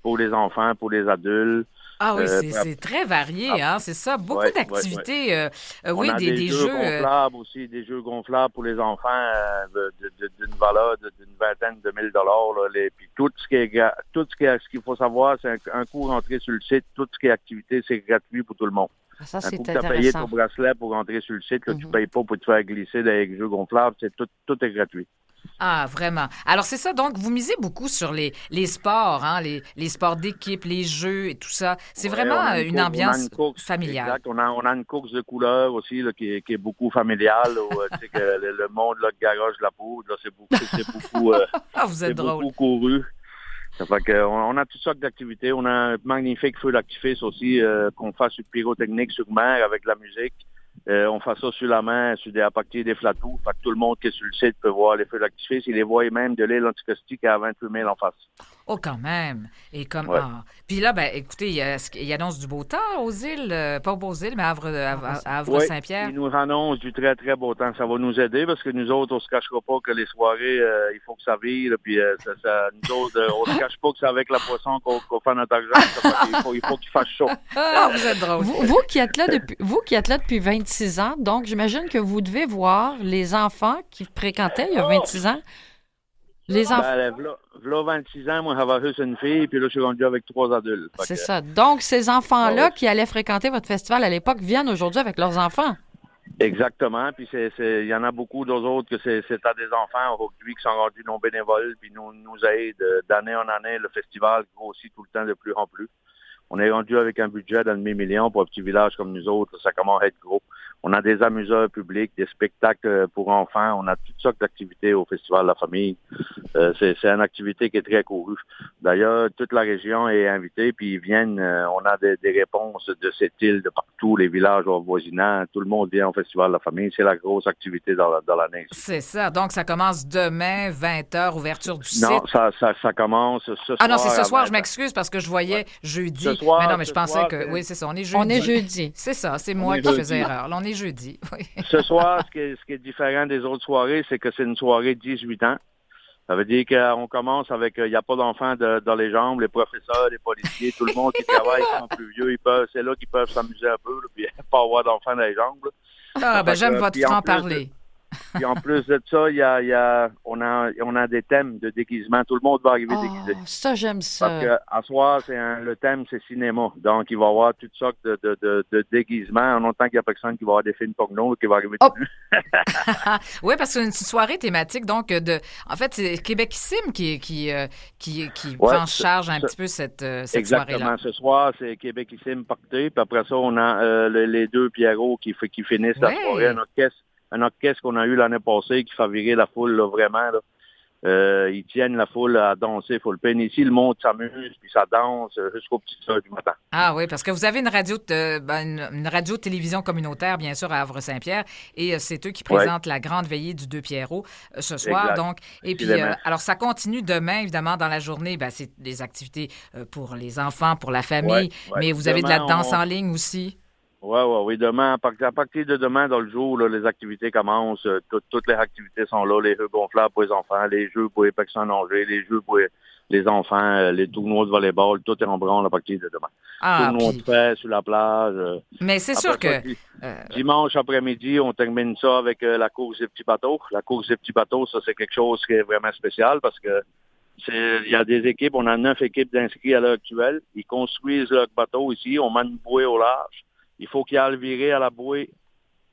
pour les enfants, pour les adultes. Ah oui, c'est très varié, hein, c'est ça. Beaucoup d'activités. On a des jeux gonflables aussi, des jeux gonflables pour les enfants d'une valeur d'une vingtaine de $1000. Puis tout ce qu'il faut savoir, c'est un coup rentré sur le site, tout ce qui est activité, c'est gratuit pour tout le monde. Ça, c'est intéressant. Tu as payé ton bracelet pour rentrer sur le site, là, tu ne payes pas pour te faire glisser dans les jeux gonflables, tout est gratuit. Ah, vraiment. Alors, c'est ça. Donc, vous misez beaucoup sur les sports, hein, les sports d'équipe, les jeux et tout ça. C'est vraiment une ambiance familiale. Exact. On a une course de couleurs aussi là, qui est beaucoup familiale. Où, que le monde là, garoche la poudre, là, c'est beaucoup, vous êtes drôle. Beaucoup couru. Ça fait qu'on a toutes sortes d'activités. On a un magnifique feu d'artifice aussi qu'on fait sur pyrotechnique sur mer avec la musique. On fait ça sur la mer, à partir des flatous. Fait que tout le monde qui est sur le site peut voir les feux d'actifice. Il les voit même de l'île Anticosti à 28 000 en face. Oh, quand même! Et comme Puis là, écoutez, il annonce du beau temps aux îles, pas aux îles, mais à Havre-Saint-Pierre. Il nous annonce du très, très beau temps. Ça va nous aider parce que nous autres, on se cachera pas que les soirées, il faut que ça vire. Puis nous autres, on se cache pas que c'est avec la poisson qu'on fait notre argent. Il faut qu'il fasse chaud. Vous êtes drôle. Vous qui êtes là depuis 26 ans, donc j'imagine que vous devez voir les enfants qui fréquentaient il y a 26 ans. Les enfants. Là, 26 ans, moi, j'avais juste une fille, puis là, je suis rendu avec 3 adultes. C'est ça. Donc, ces enfants-là qui allaient fréquenter votre festival à l'époque viennent aujourd'hui avec leurs enfants. Exactement. Puis il y en a beaucoup d'autres que c'est à des enfants aujourd'hui qui sont rendus non bénévoles, puis nous aident d'année en année. Le festival grossit tout le temps de plus en plus. On est rendu avec un budget d'un demi-million pour un petit village comme nous autres. Ça commence à être gros. On a des amuseurs publics, des spectacles pour enfants. On a toutes sortes d'activités au Festival de la Famille. C'est une activité qui est très courue. D'ailleurs, toute la région est invitée, puis ils viennent. On a des réponses de cette île, de partout, les villages voisinants. Tout le monde vient au Festival de la Famille. C'est la grosse activité dans l'année. C'est ça. Donc, ça commence demain, 20h, ouverture du site. Non, ça commence ce soir. Ah non, c'est ce soir. Je m'excuse parce que je voyais jeudi. Ce soir, mais non, mais je pensais que... Oui, c'est ça. On est jeudi. On est jeudi. C'est ça. C'est moi qui faisais erreur. Là, on est jeudi. Oui. Ce soir, ce qui est différent des autres soirées, c'est que c'est une soirée de 18 ans. Ça veut dire qu'on commence avec, il n'y a pas d'enfants dans les jambes, les professeurs, les policiers, tout le monde qui travaille, qui sont plus vieux, c'est là qu'ils peuvent s'amuser un peu, là, puis pas avoir d'enfants dans les jambes. Là. Ah, ben j'aime votre franc-parler. Puis en plus de ça, on a des thèmes de déguisement. Tout le monde va arriver déguisé. Ça, j'aime ça. Parce qu'à soir, le thème, c'est cinéma. Donc, il va y avoir toutes sortes de déguisements. En longtemps qu'il n'y a personne qui va avoir des films porno qui va arriver dessus. Oui, parce que c'est une soirée thématique. Donc, en fait, c'est Québecissime qui prend en charge un petit peu cette soirée-là. Exactement. Ce soir, c'est Québecissime Party. Puis après ça, on a les deux Pierrots qui finissent la soirée. Un orchestre qu'on a eu l'année passée qui fait virer la foule, là, vraiment. Là. Ils tiennent la foule à danser full peine. Ici, le monde s'amuse, puis ça danse jusqu'aux petites heures du matin. Ah oui, parce que vous avez une radio-télévision communautaire, bien sûr, à Havre-Saint-Pierre, et c'est eux qui présentent la grande veillée du Deux Pierrots ce soir. Exact. Donc, et puis, alors, ça continue demain, évidemment, dans la journée. C'est des activités pour les enfants, pour la famille, mais vous avez de la danse en ligne aussi. Oui. Demain, à partir de demain, dans le jour, là, les activités commencent. Toutes les activités sont là. Les jeux gonflables pour les enfants, les jeux pour les personnes âgées, les jeux pour les enfants, les tournois de volleyball, tout est en branle à partir de demain. Tournois de fête sur la plage. Mais c'est sûr que... Dimanche après-midi, on termine ça avec la course des petits bateaux. La course des petits bateaux, ça, c'est quelque chose qui est vraiment spécial parce que il y a des équipes, on a 9 équipes d'inscrits à l'heure actuelle. Ils construisent leur bateau ici, on met une bouée au large. Il faut qu'ils aillent virer à la bouée,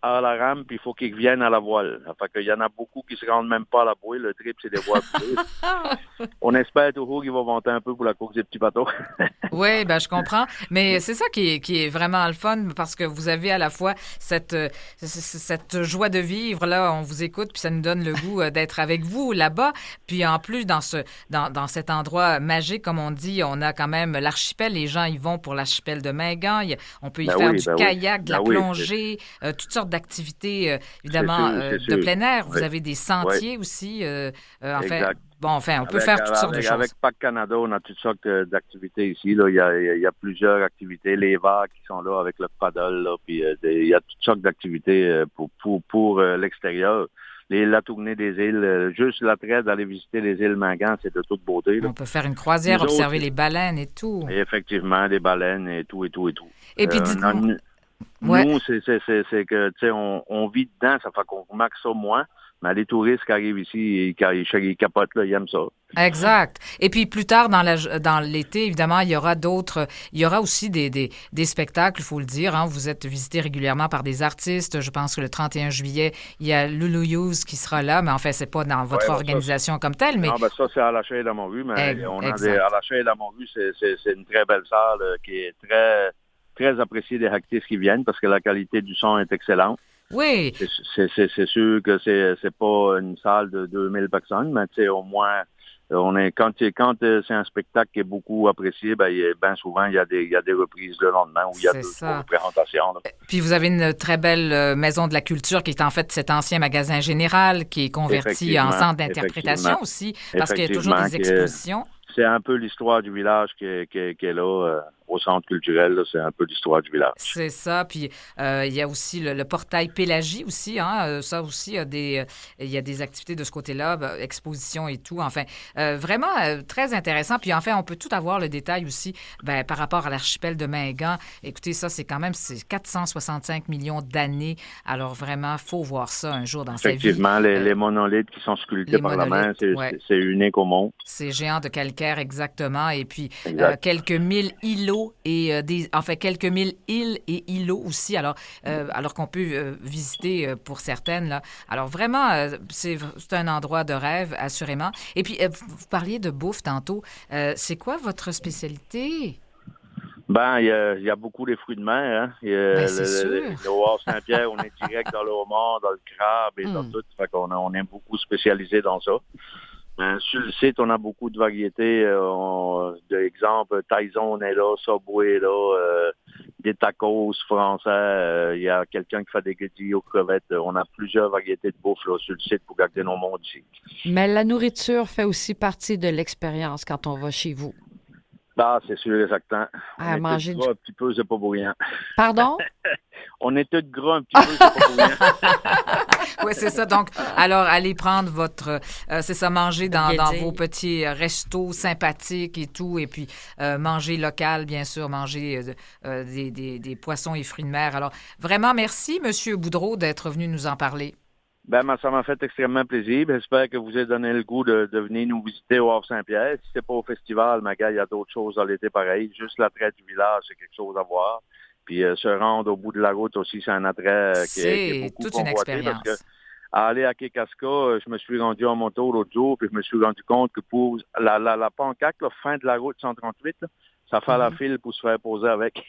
à la rame, puis il faut qu'ils reviennent à la voile. Fait qu'il y en a beaucoup qui se rendent même pas à la bouée. Le trip, c'est des voiles. On espère toujours qu'ils vont monter un peu pour la course des petits bateaux. Oui, je comprends. Mais c'est ça qui est vraiment le fun parce que vous avez à la fois cette joie de vivre. Là, on vous écoute, puis ça nous donne le goût d'être avec vous là-bas. Puis en plus, dans cet endroit magique, comme on dit, on a quand même l'archipel. Les gens y vont pour l'archipel de Mingan. On peut y faire du kayak, de la plongée, toutes sortes d'activités, évidemment, de plein air. Vous avez des sentiers aussi. En fait, on peut faire toutes sortes de choses. Avec Parc Canada, on a toutes sortes d'activités ici. Là. Il y a plusieurs activités. Les vagues qui sont là avec le paddle. Là, puis il y a toutes sortes d'activités pour l'extérieur. La tournée des îles, juste l'attrait d'aller visiter les îles Mingan, c'est de toute beauté. Là. On peut faire une croisière, observer les baleines et tout. Et effectivement, les baleines et tout. Et puis dites-nous... Nous, c'est que, tu sais, on vit dedans, ça fait qu'on remarque ça moins. Mais les touristes qui arrivent ici, ils capotent, là, ils aiment ça. Exact. Et puis plus tard dans l'été, évidemment, il y aura aussi des spectacles, il faut le dire. Hein. Vous êtes visité régulièrement par des artistes. Je pense que le 31 juillet, il y a Lulu Hughes qui sera là, mais en fait, c'est pas dans votre organisation comme telle. Mais... Non, ça, c'est à la Chaise à Montru, mais à la Chaise à Montru, c'est une très belle salle qui est très, très appréciée des artistes qui viennent parce que la qualité du son est excellente. Oui. C'est sûr que c'est pas une salle de 2000 personnes, mais tu sais, au moins, quand c'est un spectacle qui est beaucoup apprécié, ben souvent, il y a des reprises le lendemain où il y a deux présentations. Là. Puis vous avez une très belle maison de la culture qui est en fait cet ancien magasin général qui est converti en centre d'interprétation aussi, parce qu'il y a toujours des expositions. C'est un peu l'histoire du village qui est là, au centre culturel. Là, c'est un peu l'histoire du village. C'est ça. Puis il y a aussi le portail Pélagie aussi. Hein, ça aussi, il y a des activités de ce côté-là, expositions et tout. Enfin, vraiment très intéressant. Puis enfin, on peut tout avoir le détail aussi par rapport à l'archipel de Mingan. Écoutez, ça, c'est 465 millions d'années. Alors vraiment, il faut voir ça un jour dans sa vie. Effectivement, les monolithes qui sont sculptés par la main, c'est unique au monde. C'est géant de calcaire, exactement. Et puis, quelques 1000 îlots îlots et quelques mille îles et îlots aussi, alors qu'on peut visiter pour certaines. Là. Alors vraiment, c'est un endroit de rêve, assurément. Et puis, vous parliez de bouffe tantôt. C'est quoi votre spécialité? Ben, il y a beaucoup les fruits de mer, hein. C'est sûr. Le Havre-Saint-Pierre, on est direct dans le homard, dans le crabe et dans tout. Fait qu'on on est beaucoup spécialisé dans ça. Sur le site, on a beaucoup de variétés. D'exemple, Tyson est là, Subway est là, des tacos français. Il y a quelqu'un qui fait des guédilles aux crevettes. On a plusieurs variétés de bouffe là, sur le site pour garder nos mondes ici. Mais la nourriture fait aussi partie de l'expérience quand on va chez vous. Ah, c'est sûr, exactement. À on manger est tous gras un petit peu, c'est pas bruyant. Pardon? On est tous gras un petit peu, c'est pas bruyant. Oui, c'est ça. Donc, alors, allez prendre votre... c'est ça, manger dans vos petits restos sympathiques et tout, et puis manger local, bien sûr, manger des poissons et fruits de mer. Alors, vraiment, merci, M. Boudreau, d'être venu nous en parler. Ben, ça m'a fait extrêmement plaisir. J'espère que vous avez donné le goût de venir nous visiter au Havre-Saint-Pierre. Si c'est pas au festival, ma gars, il y a d'autres choses dans l'été pareil. Juste l'attrait du village, c'est quelque chose à voir. Puis se rendre au bout de la route aussi, c'est un attrait qui est beaucoup toute une expérience. Parce que aller à Kekaska, je me suis rendu en moto l'autre jour, puis je me suis rendu compte que pour la pancarte, la fin de la route 138, là, ça fait la file pour se faire poser avec.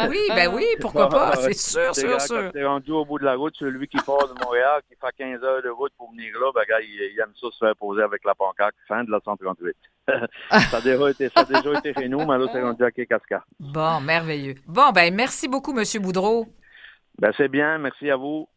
Oui, ben oui, pourquoi pas, c'est sûr. Quand t'es rendu au bout de la route, celui qui part de Montréal, qui fait 15 heures de route pour venir là, ben gars, il aime ça se faire poser avec la pancarte fin de la 138. Ça a déjà été chez nous, mais là, c'est rendu à Kekaska. Bon, merveilleux. Bon, ben merci beaucoup, M. Boudreau. Ben c'est bien, merci à vous.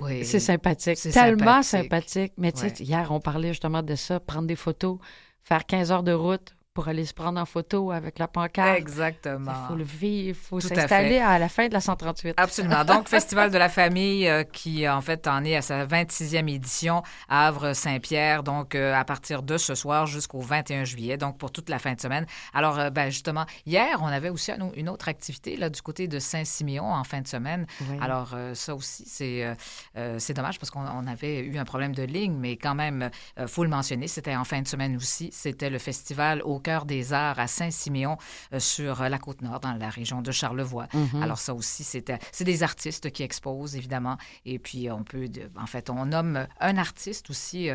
Oui, c'est sympathique. C'est tellement sympathique. Mais tu sais, hier, on parlait justement de ça, prendre des photos, faire 15 heures de route pour aller se prendre en photo avec la pancarte. Exactement. Il faut le vivre, il faut s'installer à la fin de la 138. Absolument. Donc, Festival de la famille qui, en fait, en est à sa 26e édition à Havre-Saint-Pierre, donc à partir de ce soir jusqu'au 21 juillet, donc pour toute la fin de semaine. Alors, justement, hier, on avait aussi une autre activité là, du côté de Saint-Siméon en fin de semaine. Oui. Alors, ça aussi, c'est dommage parce qu'on avait eu un problème de ligne, mais quand même, il faut le mentionner, c'était en fin de semaine aussi. C'était le festival au Cœur des Arts à Saint-Siméon sur la Côte-Nord, dans la région de Charlevoix. Mm-hmm. Alors ça aussi, c'est des artistes qui exposent, évidemment. Et puis, on nomme un artiste aussi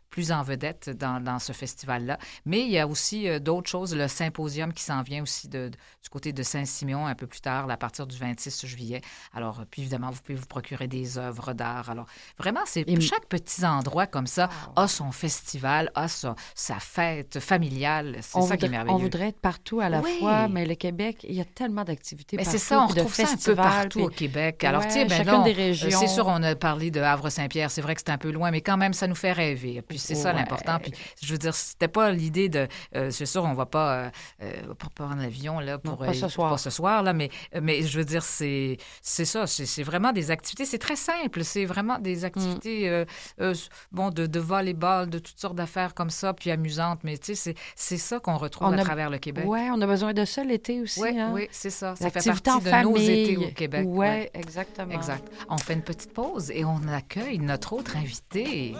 plus en vedette dans ce festival-là. Mais il y a aussi d'autres choses, le symposium qui s'en vient aussi du côté de Saint-Siméon un peu plus tard, à partir du 26 juillet. Alors, puis évidemment, vous pouvez vous procurer des œuvres d'art. Alors, vraiment, chaque petit endroit comme ça a son festival, a sa fête familiale. C'est ça qui est merveilleux. On voudrait être partout à la fois, mais le Québec, il y a tellement d'activités partout. C'est ça, on retrouve ça un peu partout au Québec. Alors, chacune des régions. C'est sûr, on a parlé de Havre-Saint-Pierre. C'est vrai que c'est un peu loin, mais quand même, ça nous fait rêver. Puis c'est ça l'important. Puis je veux dire, c'était pas l'idée de... c'est sûr, on va pas prendre l'avion là, pour... Non, pas ce soir, là, mais je veux dire, c'est ça. C'est vraiment des activités. C'est très simple. C'est vraiment des activités de volleyball, de toutes sortes d'affaires comme ça, puis amusantes. Mais tu sais, c'est ça qu'on retrouve à travers le Québec. Oui, on a besoin de ça l'été aussi. Oui, c'est ça. Ça fait partie de nos étés au Québec. Oui, exactement. Exact. On fait une petite pause et on accueille notre autre invité.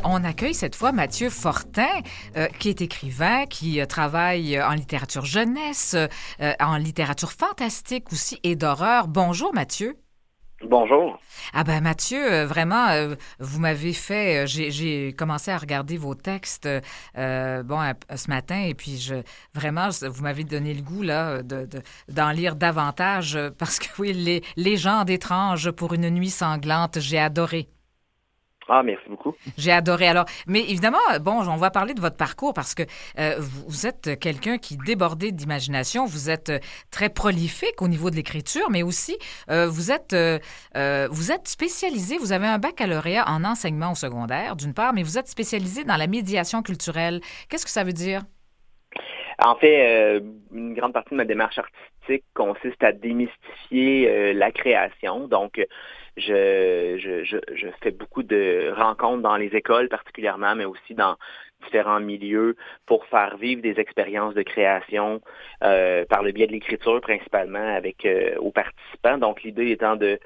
on accueille cette fois Mathieu Fortin, qui est écrivain, qui travaille en littérature jeunesse, en littérature fantastique aussi et d'horreur. Bonjour Mathieu. Bonjour. Ah ben Mathieu, vraiment, vous m'avez fait... j'ai commencé à regarder vos textes ce matin et puis vraiment, vous m'avez donné le goût là d'en lire davantage parce que oui, les légendes étranges pour une nuit sanglante, j'ai adoré. Ah, merci beaucoup. J'ai adoré. Alors, mais évidemment, on va parler de votre parcours parce que vous êtes quelqu'un qui débordé d'imagination. Vous êtes très prolifique au niveau de l'écriture, mais aussi vous êtes spécialisé. Vous avez un baccalauréat en enseignement au secondaire, d'une part, mais vous êtes spécialisé dans la médiation culturelle. Qu'est-ce que ça veut dire? En fait, une grande partie de ma démarche artistique consiste à démystifier la création. Donc, je fais beaucoup de rencontres dans les écoles particulièrement, mais aussi dans différents milieux pour faire vivre des expériences de création par le biais de l'écriture principalement aux participants. Donc, l'idée étant de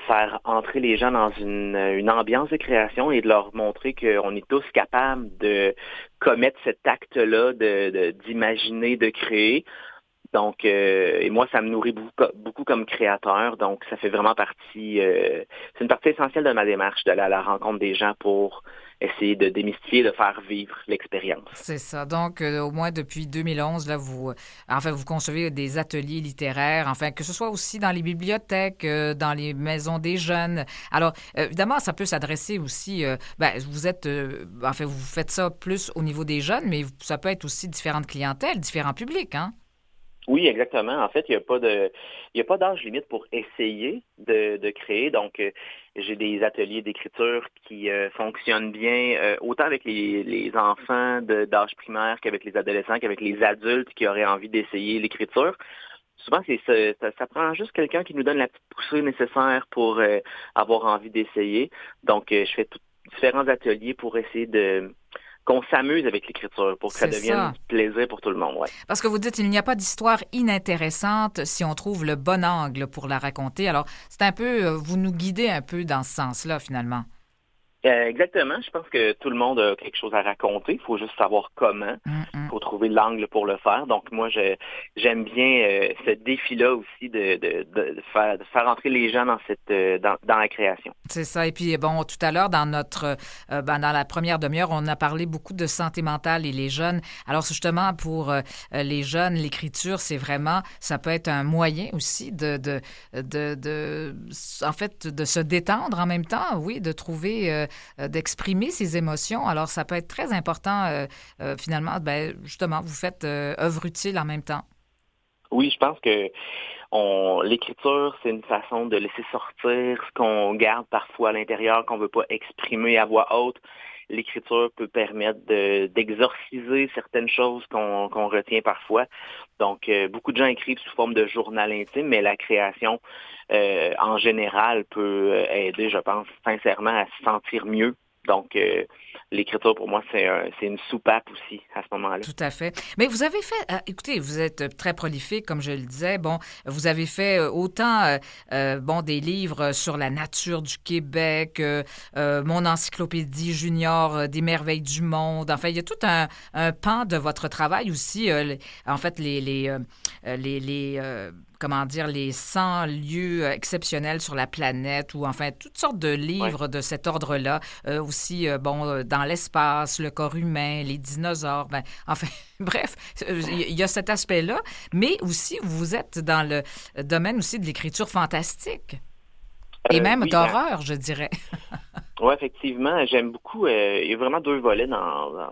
faire entrer les gens dans une ambiance de création et de leur montrer qu'on est tous capables de commettre cet acte-là, d'imaginer, de créer. Donc, et moi, ça me nourrit beaucoup comme créateur. Donc, ça fait vraiment partie, c'est une partie essentielle de ma démarche d'aller à la rencontre des gens pour essayer de démystifier, de faire vivre l'expérience. C'est ça. Donc, au moins depuis 2011, là, vous concevez des ateliers littéraires, enfin, que ce soit aussi dans les bibliothèques, dans les maisons des jeunes. Alors, évidemment, ça peut s'adresser aussi, vous faites ça plus au niveau des jeunes, mais ça peut être aussi différentes clientèles, différents publics, hein? Oui, exactement. En fait, il n'y a pas d'âge limite pour essayer de créer. Donc, j'ai des ateliers d'écriture qui fonctionnent bien, autant avec les enfants d'âge primaire qu'avec les adolescents, qu'avec les adultes qui auraient envie d'essayer l'écriture. Souvent, ça prend juste quelqu'un qui nous donne la petite poussée nécessaire pour avoir envie d'essayer. Donc, je fais différents ateliers pour essayer qu'on s'amuse avec l'écriture pour que ça devienne du plaisir pour tout le monde. Ouais. Parce que vous dites il n'y a pas d'histoire inintéressante si on trouve le bon angle pour la raconter. Alors, c'est un peu, vous nous guidez un peu dans ce sens-là, finalement. Exactement. Je pense que tout le monde a quelque chose à raconter. Il faut juste savoir comment. Il faut trouver l'angle pour le faire. Donc, moi, j'aime bien ce défi-là aussi de faire entrer les gens dans la création. C'est ça. Et puis, tout à l'heure, dans dans la première demi-heure, on a parlé beaucoup de santé mentale et les jeunes. Alors, justement, pour les jeunes, l'écriture, c'est vraiment, ça peut être un moyen aussi de se détendre en même temps, oui, de trouver... d'exprimer ses émotions. Alors, ça peut être très important, finalement, justement, vous faites œuvre utile en même temps. Oui, je pense que l'écriture, c'est une façon de laisser sortir ce qu'on garde parfois à l'intérieur, qu'on ne veut pas exprimer à voix haute. L'écriture peut permettre d'exorciser certaines choses qu'on retient parfois. Donc, beaucoup de gens écrivent sous forme de journal intime, mais la création, en général, peut aider, je pense, sincèrement, à se sentir mieux. Donc, l'écriture, pour moi, c'est une soupape aussi à ce moment-là. Tout à fait. Mais vous avez fait, écoutez, vous êtes très prolifique, comme je le disais. Vous avez fait autant, des livres sur la nature du Québec, mon encyclopédie junior des merveilles du monde. Enfin, il y a tout un pan de votre travail aussi. En fait, les 100 lieux exceptionnels sur la planète ou enfin toutes sortes de livres de cet ordre-là. Aussi, dans l'espace, le corps humain, les dinosaures. Bref, il y a cet aspect-là. Mais aussi, vous êtes dans le domaine aussi de l'écriture fantastique. Et même d'horreur, je dirais. Oui, effectivement, j'aime beaucoup. Il y a vraiment deux volets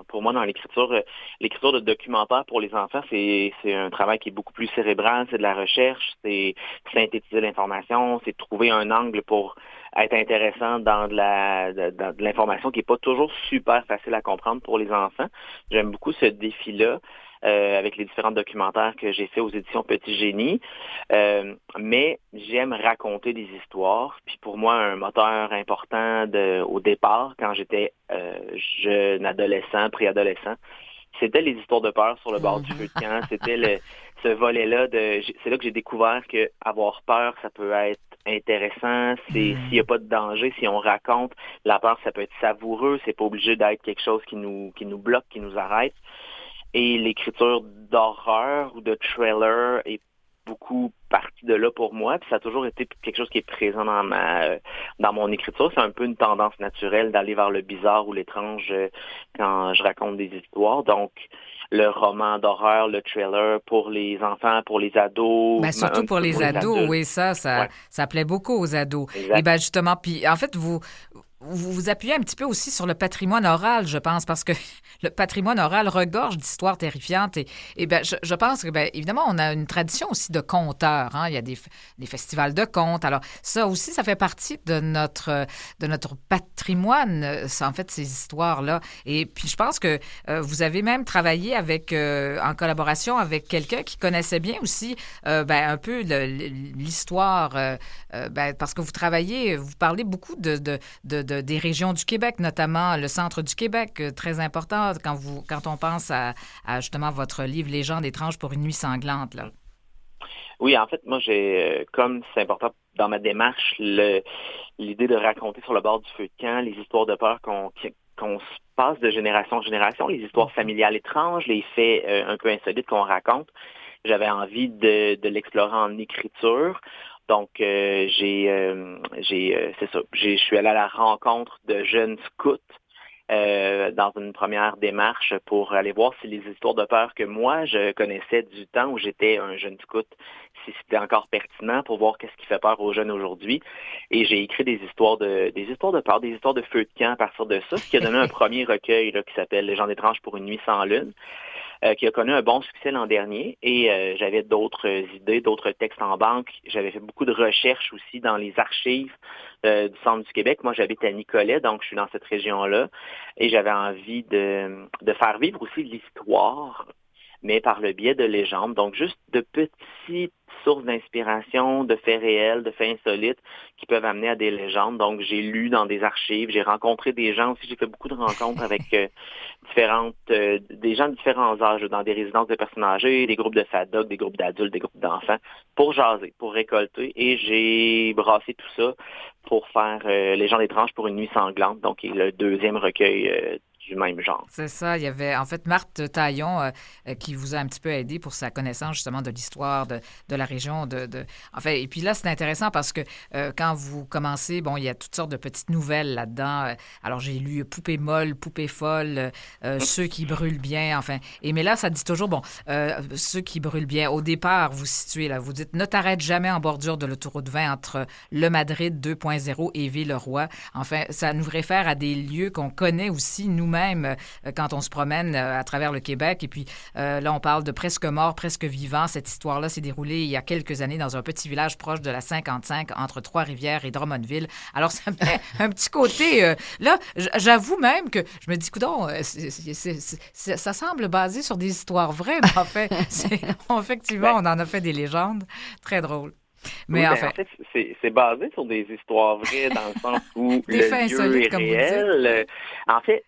pour moi dans l'écriture. L'écriture de documentaire pour les enfants, c'est un travail qui est beaucoup plus cérébral, c'est de la recherche, c'est synthétiser l'information, c'est trouver un angle pour être intéressant dans de l'information qui n'est pas toujours super facile à comprendre pour les enfants. J'aime beaucoup ce défi-là. Avec les différents documentaires que j'ai fait aux éditions Petit Génie. Mais j'aime raconter des histoires. Puis pour moi, un moteur important au départ, quand j'étais jeune adolescent, préadolescent, c'était les histoires de peur sur le bord du feu de camp. C'était ce volet-là. C'est là que j'ai découvert que avoir peur, ça peut être intéressant, s'il n'y a pas de danger, si on raconte, la peur, ça peut être savoureux, c'est pas obligé d'être quelque chose qui nous bloque, qui nous arrête. Et l'écriture d'horreur ou de thriller est beaucoup partie de là pour moi, puis ça a toujours été quelque chose qui est présent dans mon écriture. C'est un peu une tendance naturelle d'aller vers le bizarre ou l'étrange quand je raconte des histoires. Donc, le roman d'horreur, le thriller pour les enfants, pour les ados. Ben, surtout pour les ados, oui, ça plaît beaucoup aux ados. Exact. Et ben justement, puis en fait, vous appuyez un petit peu aussi sur le patrimoine oral, je pense, parce que le patrimoine oral regorge d'histoires terrifiantes. Et ben, je pense que, ben, évidemment, on a une tradition aussi de conteurs. Hein? Il y a des festivals de contes. Alors, ça aussi, ça fait partie de notre patrimoine, en fait, ces histoires-là. Et puis, je pense que vous avez même travaillé en collaboration avec quelqu'un qui connaissait bien aussi un peu l'histoire, parce que vous parlez beaucoup des régions du Québec, notamment le centre du Québec, très important quand on pense à justement votre livre « Légendes étranges pour une nuit sanglante ». Là. Oui, en fait, moi, comme c'est important dans ma démarche, l'idée de raconter sur le bord du feu de camp les histoires de peur qu'on se passe de génération en génération, les histoires familiales étranges, les faits un peu insolites qu'on raconte. J'avais envie de l'explorer en écriture. Donc, c'est ça. Je suis allé à la rencontre de jeunes scouts dans une première démarche pour aller voir si les histoires de peur que moi, je connaissais du temps où j'étais un jeune scout, si c'était encore pertinent pour voir qu'est-ce qui fait peur aux jeunes aujourd'hui. Et j'ai écrit des histoires de peur, des histoires de feu de camp à partir de ça, ce qui a donné un premier recueil là, qui s'appelle « Légendes étranges pour une nuit sans lune ». Qui a connu un bon succès l'an dernier. Et j'avais d'autres idées, d'autres textes en banque. J'avais fait beaucoup de recherches aussi dans les archives du centre du Québec. Moi, j'habite à Nicolet, donc je suis dans cette région-là. Et j'avais envie de faire vivre aussi l'histoire, mais par le biais de légendes. Donc, juste de petites sources d'inspiration, de faits réels, de faits insolites qui peuvent amener à des légendes. Donc, j'ai lu dans des archives, j'ai rencontré des gens aussi, j'ai fait beaucoup de rencontres avec des gens de différents âges, dans des résidences de personnes âgées, des groupes de FADOC, des groupes d'adultes, des groupes d'enfants, pour jaser, pour récolter. Et j'ai brassé tout ça pour faire Légendes étranges pour une nuit sanglante, donc qui est le deuxième recueil du même genre. C'est ça. Il y avait en fait Marthe Taillon qui vous a un petit peu aidé pour sa connaissance justement de l'histoire de la région. Enfin, et puis là, c'est intéressant parce que quand vous commencez, bon, il y a toutes sortes de petites nouvelles là-dedans. Alors, j'ai lu Poupée molle, Poupée folle, Ceux qui brûlent bien, enfin. Mais là, ça dit toujours, bon, Ceux qui brûlent bien. Au départ, vous situez là, vous dites « Ne t'arrête jamais en bordure de l'autoroute 20 entre Le Madrid 2.0 et Ville-le-Roi ». Enfin, ça nous réfère à des lieux qu'on connaît aussi nous-mêmes quand on se promène à travers le Québec. Et puis là, on parle de Presque mort, presque vivant. Cette histoire-là s'est déroulée il y a quelques années dans un petit village proche de la 55 entre Trois-Rivières et Drummondville. Alors, ça me fait un petit côté... là, j'avoue même que je me dis, coudonc, ça semble basé sur des histoires vraies, mais en fait, effectivement, on en a fait des légendes. Très drôle. Mais oui, en fait, c'est basé sur des histoires vraies dans le sens où des le faits lieu insolites, est comme réel. En fait,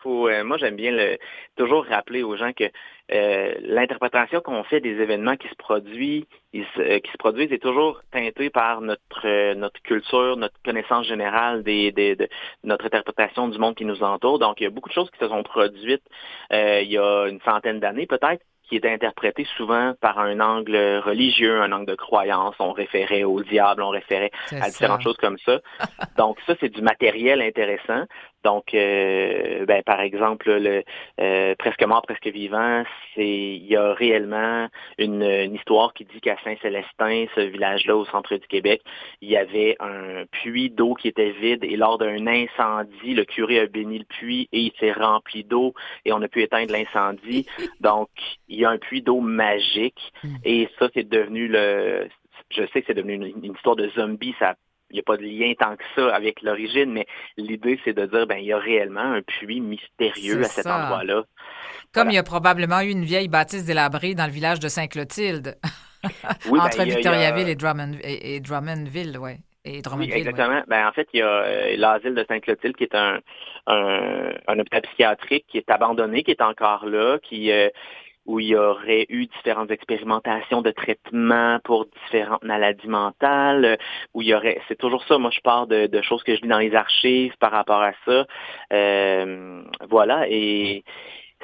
moi j'aime bien toujours rappeler aux gens que l'interprétation qu'on fait des événements qui se produisent est toujours teintée par notre culture, notre connaissance générale de notre interprétation du monde qui nous entoure. Donc, il y a beaucoup de choses qui se sont produites il y a une centaine d'années peut-être, qui est interprété souvent par un angle religieux, un angle de croyance. On référait au diable, on référait à différentes choses comme ça. Donc ça, c'est du matériel intéressant. Donc, par exemple, Presque mort, presque vivant, il y a réellement une histoire qui dit qu'à Saint-Célestin, ce village-là au centre du Québec, il y avait un puits d'eau qui était vide et lors d'un incendie, le curé a béni le puits et il s'est rempli d'eau et on a pu éteindre l'incendie. Donc, il y a un puits d'eau magique et ça, c'est devenu je sais que c'est devenu une histoire de zombie, il n'y a pas de lien tant que ça avec l'origine, mais l'idée, c'est de dire, il y a réellement un puits mystérieux à cet endroit-là. Comme il y a probablement eu une vieille bâtisse délabrée dans le village de Sainte-Clotilde, oui, entre Victoriaville et Drummondville, oui. Et Drummondville, oui, exactement. Oui. En fait, il y a l'asile de Sainte-Clotilde qui est un hôpital psychiatrique qui est abandonné, qui est encore là, qui où il y aurait eu différentes expérimentations de traitements pour différentes maladies mentales, où il y aurait, c'est toujours ça, moi je pars de choses que je lis dans les archives par rapport à ça. Voilà, et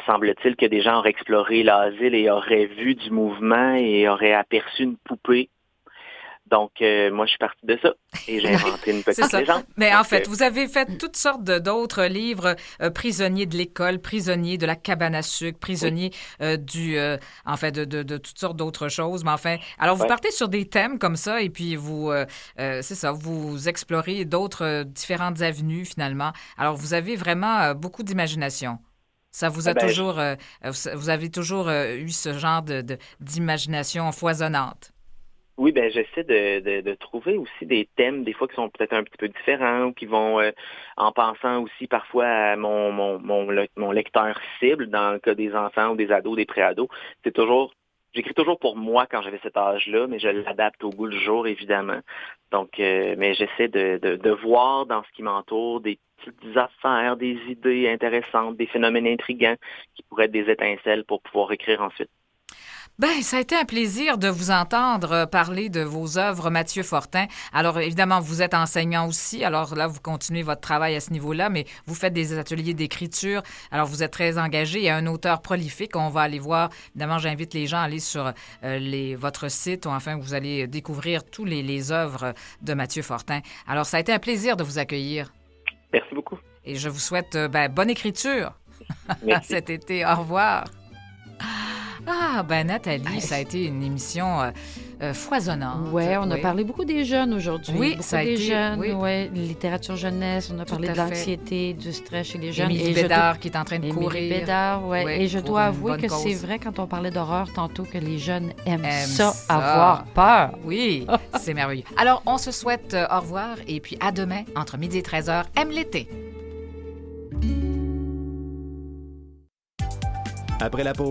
semble-t-il que des gens auraient exploré l'asile et auraient vu du mouvement et auraient aperçu une poupée. Donc, moi, je suis partie de ça et j'ai inventé une petite légende. Mais en fait, vous avez fait toutes sortes d'autres livres, prisonniers de l'école, prisonniers de la cabane à sucre, prisonniers de toutes sortes d'autres choses. Mais enfin, alors vous partez sur des thèmes comme ça et puis vous, vous explorez d'autres différentes avenues finalement. Alors, vous avez vraiment beaucoup d'imagination. Ça vous a vous avez toujours eu ce genre d'imagination foisonnante. Oui, j'essaie de trouver aussi des thèmes, des fois, qui sont peut-être un petit peu différents ou qui vont, en pensant aussi parfois à mon lecteur cible, dans le cas des enfants ou des ados, des pré-ados. J'écris toujours pour moi quand j'avais cet âge-là, mais je l'adapte au goût du jour, évidemment. Donc, mais j'essaie de voir dans ce qui m'entoure des petites affaires, des idées intéressantes, des phénomènes intrigants qui pourraient être des étincelles pour pouvoir écrire ensuite. Ça a été un plaisir de vous entendre parler de vos œuvres, Mathieu Fortin. Alors, évidemment, vous êtes enseignant aussi. Alors là, vous continuez votre travail à ce niveau-là, mais vous faites des ateliers d'écriture. Alors, vous êtes très engagé et un auteur prolifique. On va aller voir. Évidemment, j'invite les gens à aller sur votre site. Enfin, vous allez découvrir tous les œuvres de Mathieu Fortin. Alors, ça a été un plaisir de vous accueillir. Merci beaucoup. Et je vous souhaite bonne écriture cet été. Au revoir. Nathalie, ça a été une émission foisonnante. Oui, on a parlé beaucoup des jeunes aujourd'hui. Oui, beaucoup ça a des été... jeunes, oui. Littérature jeunesse, on a parlé de l'anxiété, du stress chez les jeunes. Émilie Bédard qui est en train de courir. Émilie Bédard, oui. Et je dois avouer que c'est vrai, quand on parlait d'horreur tantôt, que les jeunes aiment ça, avoir peur. Oui, c'est merveilleux. Alors, on se souhaite au revoir et puis à demain, entre midi et 13h. Aime l'été. Après la pause.